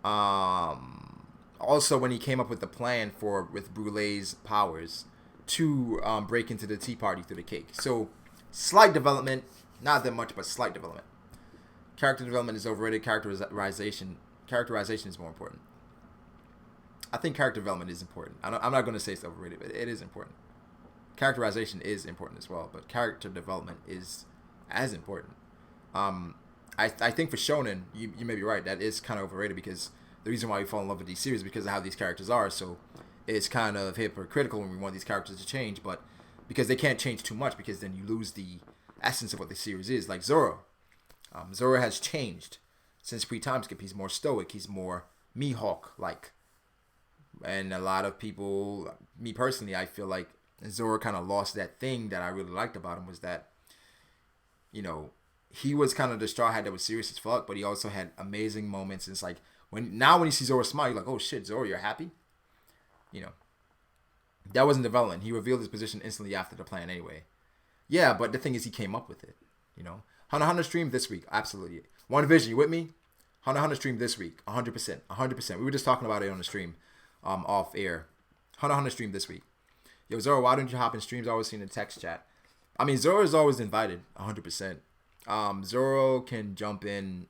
Speaker 1: Also, when he came up with the plan with Brulee's powers to break into the Tea Party through the cake. So, slight development, not that much, but slight development. Character development is overrated. Characterization is more important. I think character development is important. I'm not going to say it's overrated, but it is important. Characterization is important as well, but character development is as important. I think for Shonen, you may be right. That is kind of overrated, because the reason why we fall in love with these series is because of how these characters are. So it's kind of hypocritical when we want these characters to change, but because they can't change too much, because then you lose the essence of what the series is. Like Zoro. Zoro has changed since pre-time skip. He's more stoic. He's more Mihawk-like. And a lot of people, me personally, I feel like Zoro kind of lost that thing that I really liked about him, was that, you know, he was kind of the straw hat that was serious as fuck, but he also had amazing moments. And it's like, when you see Zoro smile, you're like, oh shit, Zoro, you're happy? You know, that wasn't development. He revealed his position instantly after the plan anyway. Yeah, but the thing is, he came up with it, you know. Hunter stream this week, absolutely. One Vision, you with me? Hunter stream this week, 100%, 100%. We were just talking about it on the stream, off air. Hunter stream this week. Yo, Zoro, why don't you hop in streams? I always see in the text chat. I mean, Zoro is always invited, 100%. Zoro can jump in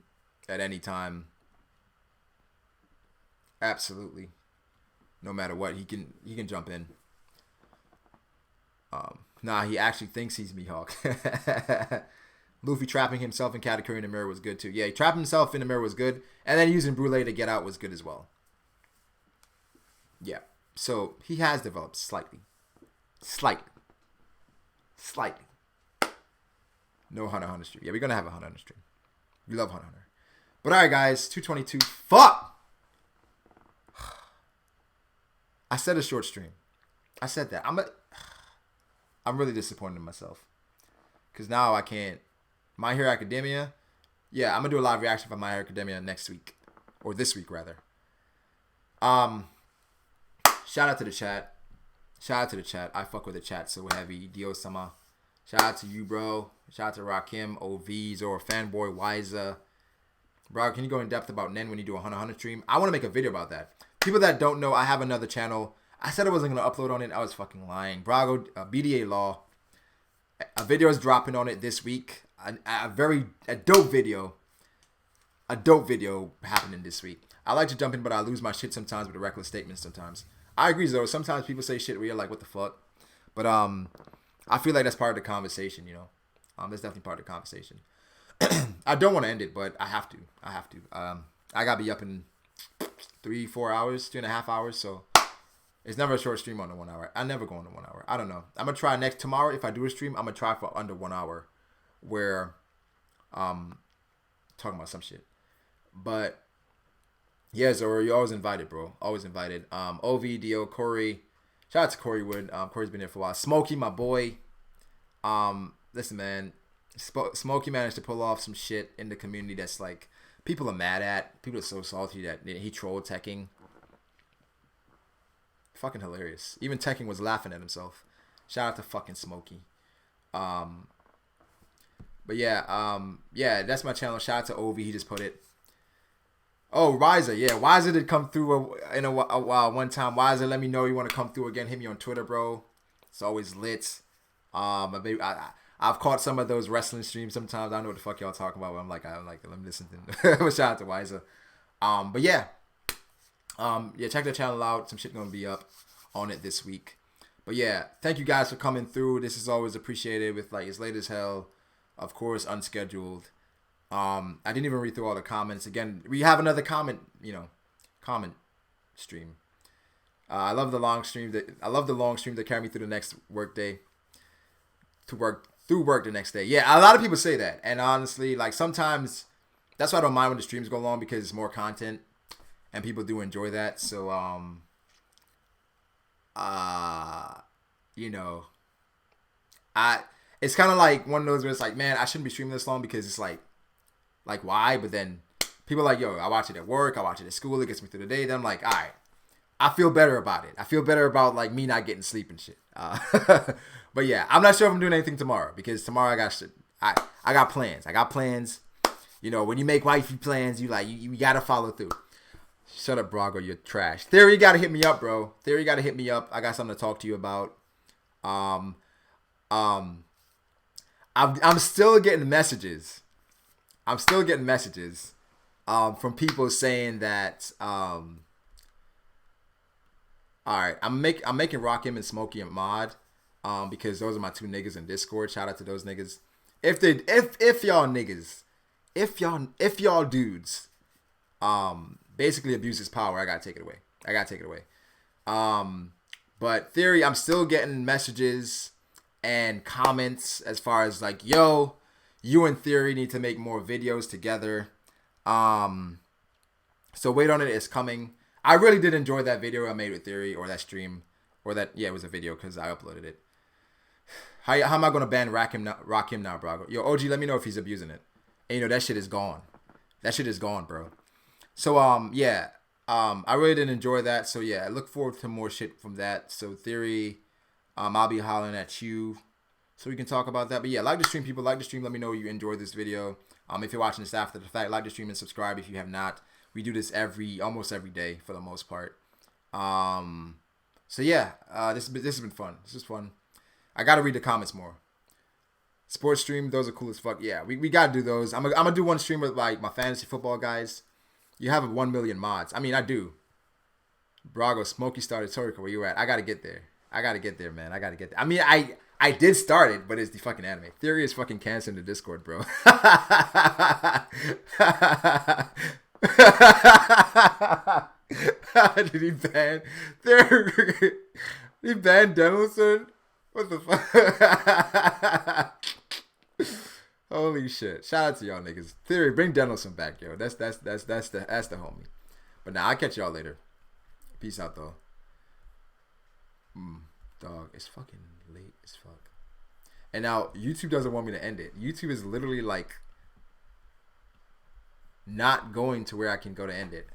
Speaker 1: at any time. Absolutely. No matter what, he can jump in. Nah, he actually thinks he's Mihawk. Luffy trapping himself in Katakuri in the mirror was good too. Yeah, he trapped himself in the mirror was good. And then using Brulee to get out was good as well. Yeah. So he has developed slightly. Slightly. No Hunter stream. Yeah, we're going to have a Hunter stream. We love Hunter. But alright, guys. 222. Fuck! I said a short stream. I said that. I'm really disappointed in myself. Because now I can't. My Hero Academia. Yeah, I'm going to do a live reaction for My Hero Academia next week. Or this week, rather. Shout out to the chat. I fuck with the chat so heavy. Dio-sama. Shout out to you, bro. Shout out to Rakim, OV, Zoro Fanboy, Wiza. Bro, can you go in depth about Nen when you do a Hunter stream? I want to make a video about that. People that don't know, I have another channel. I said I wasn't going to upload on it. I was fucking lying. Brago, BDA Law. A video is dropping on it this week. A dope video. A dope video happening this week. I like to jump in, but I lose my shit sometimes with the reckless statements sometimes. I agree, though. Sometimes people say shit where you're like, what the fuck? But I feel like that's part of the conversation, you know. That's definitely part of the conversation. I don't want to end it, but I have to. I got to be up in 3-4 hours, 2.5 hours, so it's never a short stream on the 1 hour. I never go on the 1 hour. I don't know. I'm going to try tomorrow. If I do a stream, I'm going to try for under 1 hour where talking about some shit. But yeah, Zoro, you're always invited, bro. Always invited. OVDO, Corey. Shout out to Corey Wood. Corey's been there for a while. Smokey, my boy. Listen, man. Smokey managed to pull off some shit in the community that's like people are mad at. People are so salty that he trolled Tekking. Fucking hilarious. Even Tekking was laughing at himself. Shout out to fucking Smokey. But yeah, that's my channel. Shout out to OV. He just put it. Oh, Riza. Yeah, Riza did come through in a while one time. Riza, let me know you want to come through again. Hit me on Twitter, bro. It's always lit. I've caught some of those wrestling streams sometimes. I don't know what the fuck y'all talking about. But I'm like, let me listen to them. Shout out to Riza. But yeah. Check the channel out. Some shit gonna be up on it this week. But yeah, thank you guys for coming through. This is always appreciated with like it's late as hell. Of course, unscheduled. I didn't even read through all the comments. Again, we have another comment stream. I love the long stream. I love the long stream that carry me through the next work day. Through work the next day. Yeah, a lot of people say that, and honestly, like sometimes that's why I don't mind when the streams go long because it's more content, and people do enjoy that. So you know, it's kind of like one of those where it's like, man, I shouldn't be streaming this long because it's like why? But then people are like, yo, I watch it at work, I watch it at school, it gets me through the day. Then I'm like, all right, I feel better about it. I feel better about like me not getting sleep and shit. But yeah, I'm not sure if I'm doing anything tomorrow because tomorrow I got shit. I got plans. I got plans. You know, when you make wifey plans, you gotta follow through. Shut up, Brago, you're trash. Theory, you gotta hit me up, bro. Theory, you gotta hit me up. I got something to talk to you about. I'm still getting messages. From people saying that all right, I'm making Rakim and Smokey a mod because those are my two niggas in Discord. Shout out to those niggas. If y'all dudes basically abuse his power, I gotta take it away. But Theory, I'm still getting messages and comments as far as like, yo, you and Theory need to make more videos together. So wait on it, it's coming. I really did enjoy that video I made with Theory, or that stream, or that, yeah, it was a video because I uploaded it. How am I gonna ban Rakim now, Brago? Yo, OG, let me know if he's abusing it. And you know that shit is gone. That shit is gone, bro. So yeah, I really did enjoy that. So yeah, I look forward to more shit from that. So Theory, I'll be hollering at you so we can talk about that. But yeah, like the stream, people. Like the stream. Let me know you enjoyed this video. If you're watching this after the fact, like the stream and subscribe if you have not. We do this almost every day for the most part. So yeah, this has been fun. This is fun. I gotta read the comments more. Sports stream, those are cool as fuck. Yeah, we gotta do those. I'm gonna do one stream with like my fantasy football guys. You have 1 million mods. I mean, I do. Brago, Smokey started Toriko. Where you at? I gotta get there. Man. I gotta get there. I mean, I did start it, but it's the fucking anime. Theory is fucking cancer in the Discord, bro. Did he ban? Did he ban Danielson? What the fuck? Holy shit! Shout out to y'all niggas. Theory, bring Danielson back, yo. That's the homie. But now I'll catch y'all later. Peace out, though. Dog, it's fucking late as fuck. And now YouTube doesn't want me to end it. YouTube is literally like not going to where I can go to end it.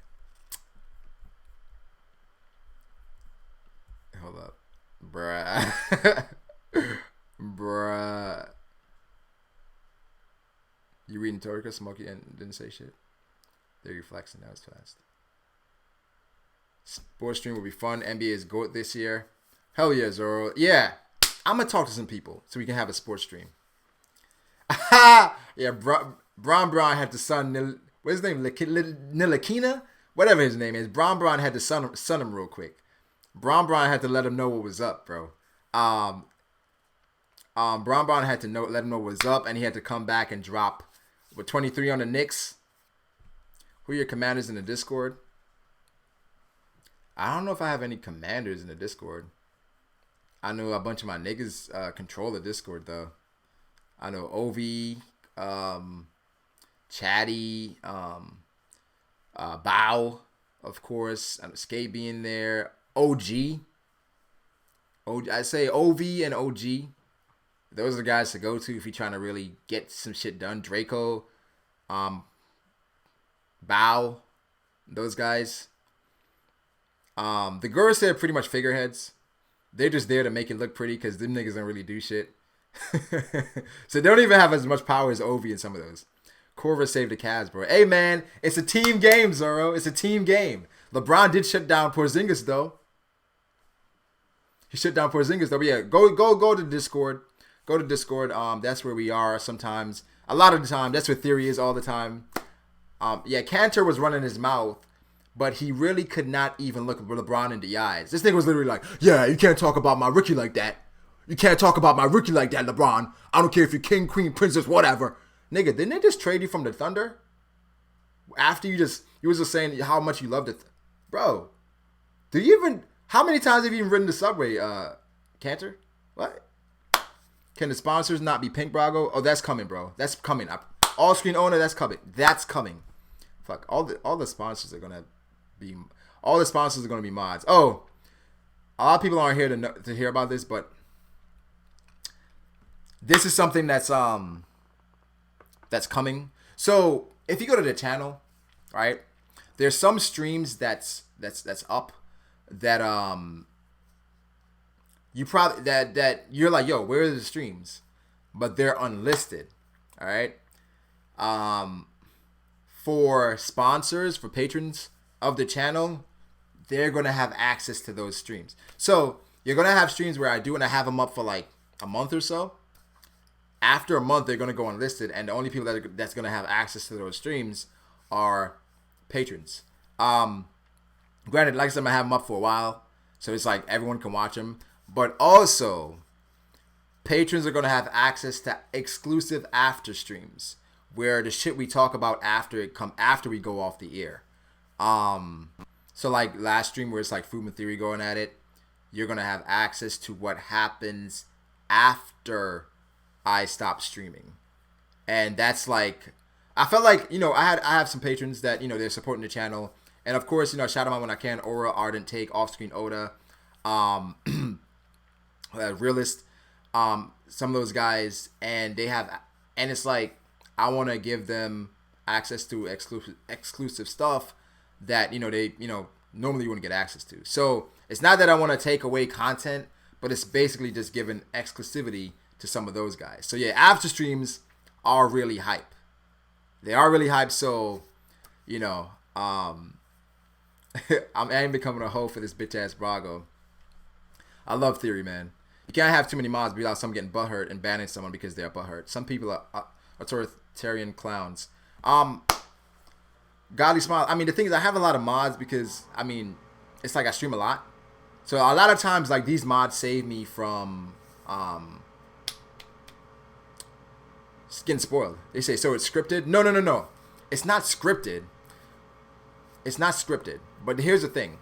Speaker 1: Hold up. Bruh. Bruh. You reading Toriko, Smokey, and didn't say shit? There you flexing. That was fast. Sports stream will be fun. NBA is GOAT this year. Hell yeah, Zoro. Yeah. I'm going to talk to some people so we can have a sports stream. Yeah, Bron had to son... What's his name? Nilakina? Whatever his name is. Bron had to son him real quick. Bron had to let him know what was up, bro. Bron had to let him know what was up, and he had to come back and drop with 23 on the Knicks. Who are your commanders in the Discord? I don't know if I have any commanders in the Discord. I know a bunch of my niggas control the Discord, though. I know Ovi, Chatty, Bow, of course. I know Skate being there. OG. I say OV and OG. Those are the guys to go to if you're trying to really get some shit done. Draco, Bow, those guys. The girls there are pretty much figureheads. They're just there to make it look pretty because them niggas don't really do shit. So they don't even have as much power as Ovi and some of those. Corva saved the Cavs, bro. Hey, man, it's a team game, Zoro. It's a team game. LeBron did shut down Porzingis, though. He shut down Porzingis, though. But yeah, go to Discord. Go to Discord. That's where we are sometimes. A lot of the time. That's what Theory is all the time. Yeah, Cantor was running his mouth, but he really could not even look LeBron in the eyes. This nigga was literally like, yeah, you can't talk about my rookie like that. You can't talk about my rookie like that, LeBron. I don't care if you're king, queen, princess, whatever. Nigga, didn't they just trade you from the Thunder? After you was just saying how much you loved it. Bro, do you even, how many times have you even ridden the subway, Cantor? What? Can the sponsors not be pink, Brago? Oh, that's coming, bro. That's coming. All screen owner, that's coming. That's coming. Fuck, all the sponsors are gonna be, all the sponsors are gonna be mods. Oh, a lot of people aren't here to hear about this, but this is something that's coming. So if you go to the channel, right, there's some streams that's up that you probably that you're like, yo, where are the streams? But they're unlisted. All right. For sponsors, for patrons of the channel, they're gonna have access to those streams. So you're gonna have streams where I do, and I have them up for like a month or so. After a month, they're gonna go unlisted, and the only people that's gonna have access to those streams are patrons. Granted, like I said, I'm gonna have them up for a while, so it's like everyone can watch them. But also, patrons are gonna have access to exclusive after streams, where the shit we talk about after we go off the air. So like last stream where it's like Fruitman Theory going at it, you're gonna have access to what happens after I stop streaming. And that's like, I felt like, you know, I have some patrons that, you know, they're supporting the channel, and of course, you know, shout them out when I can. Aura, Ardent Take, Offscreen Oda, Realist, some of those guys, and they have, and it's like, I want to give them access to exclusive stuff that, you know, they, you know, normally you wouldn't get access to. So it's not that I want to take away content, but it's basically just giving exclusivity to some of those guys. So yeah, after streams are really hype. They are really hype. So, you know, I am becoming a hoe for this bitch ass Brago. I love Theory, man. You can't have too many mods without someone getting butthurt and banning someone because they're butthurt. Some people are authoritarian clowns. Godly Smile. I mean, the thing is, I have a lot of mods because, I mean, it's like I stream a lot. So a lot of times, like, these mods save me from getting spoiled. They say, so it's scripted? No. It's not scripted. It's not scripted. But here's the thing.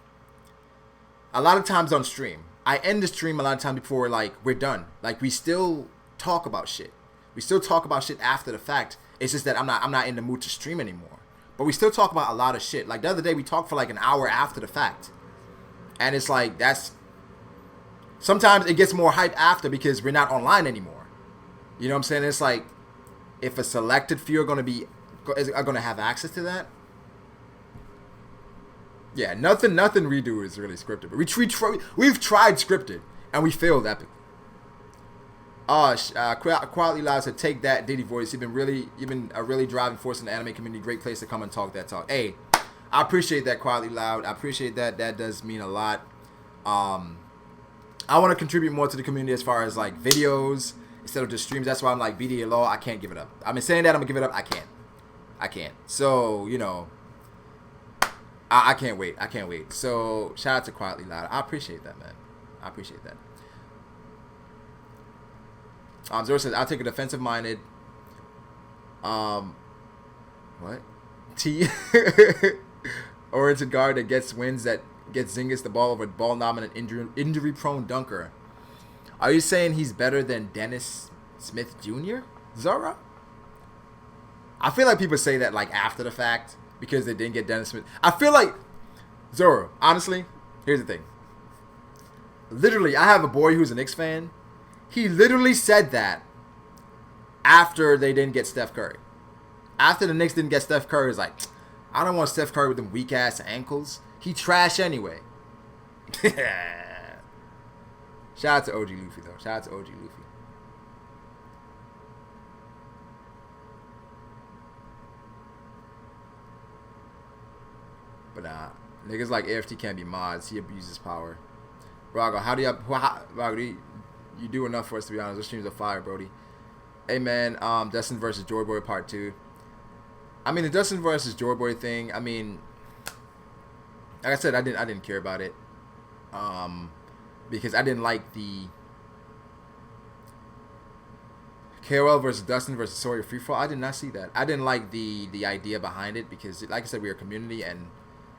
Speaker 1: A lot of times on stream, I end the stream a lot of times before, like, we're done. Like, we still talk about shit. We still talk about shit after the fact. It's just that I'm not in the mood to stream anymore. But we still talk about a lot of shit. Like, the other day, we talked for, like, an hour after the fact. And it's like, sometimes it gets more hype after because we're not online anymore. You know what I'm saying? It's like, if a selected few are going to have access to that. Yeah, nothing redo is really scripted. But we've tried scripted, and we failed epically. Quality Live said, take that, Diddy Voice. You've been a really driving force in the anime community. Great place to come and talk that talk. Hey, I appreciate that, Quality Loud. I appreciate that. That does mean a lot. I want to contribute more to the community as far as like videos instead of just streams. That's why I'm like, BDA law, I can't give it up. I've been saying that I'm gonna give it up. I can't. So, you know, I can't wait. So shout out to Quietly Loud. I appreciate that, man. I appreciate that. Zoro says, I'll take a defensive minded. What? T oriented guard that gets wins, that gets Zingas the ball over ball dominant injury prone dunker. Are you saying he's better than Dennis Smith Jr., Zoro? I feel like people say that like after the fact because they didn't get Dennis Smith. I feel like, Zoro, honestly, here's the thing. Literally, I have a boy who's a Knicks fan. He literally said that after they didn't get Steph Curry. After the Knicks didn't get Steph Curry, he's like, I don't want Steph Curry with them weak-ass ankles. He trash anyway. Shout out to OG Luffy, though. Shout out to OG Luffy. But niggas like AFT can't be mods. He abuses power. Brago, Brago, you do enough for us, to be honest. Those streams are fire, Brody. Hey, man, Dustin versus Joy Boy Part 2. I mean, the Dustin versus Joy Boy thing, I mean, like I said, I didn't care about it. Because I didn't like the KOL versus Dustin versus Sawyer Freefall. I did not see that. I didn't like the idea behind it because, like I said, we're a community and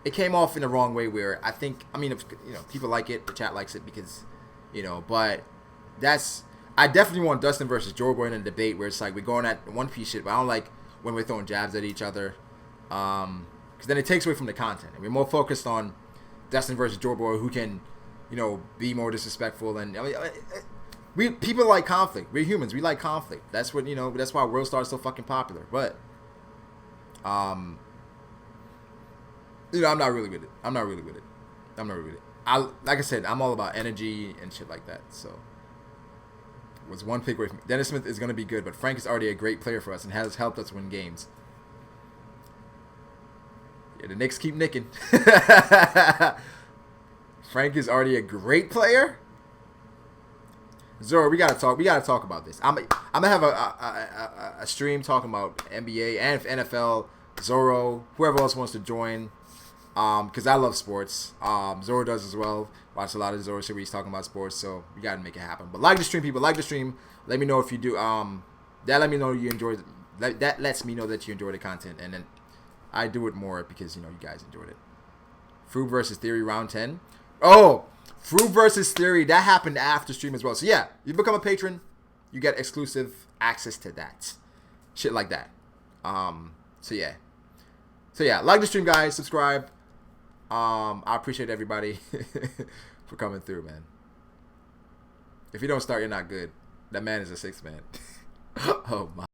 Speaker 1: it came off in the wrong way. Where I mean, if, people like it, the chat likes it because, but I definitely want Dustin versus Jorboy in a debate where it's like we're going at One Piece shit, but I don't like when we're throwing jabs at each other, because then it takes away from the content. And we're more focused on Dustin versus Jorboy, who can, be more disrespectful. And people like conflict. We're humans. We like conflict. That's what That's why World Star is so fucking popular. But, I'm not really with it. Like I said, I'm all about energy and shit like that. So, was one pick away from me. Dennis Smith is going to be good, but Frank is already a great player for us and has helped us win games. Yeah, the Knicks keep nicking. Frank is already a great player. Zoro, we gotta talk about this. I'm gonna have a stream talking about NBA and NFL. Zoro, whoever else wants to join, because I love sports. Zoro does as well. Watch a lot of Zoro shit where he's talking about sports, so we gotta make it happen. But like the stream, people, like the stream. Let me know if you do. That let me know you enjoyed. That lets me know that you enjoy the content, and then I do it more because you guys enjoyed it. Fruit versus Theory round 10. Oh, Fruit versus Theory, that happened after stream as well. So yeah, you become a patron, you get exclusive access to that, shit like that. So yeah, like the stream, guys. Subscribe. I appreciate everybody for coming through, man. If you don't start, you're not good. That man is a 6th man. Oh my.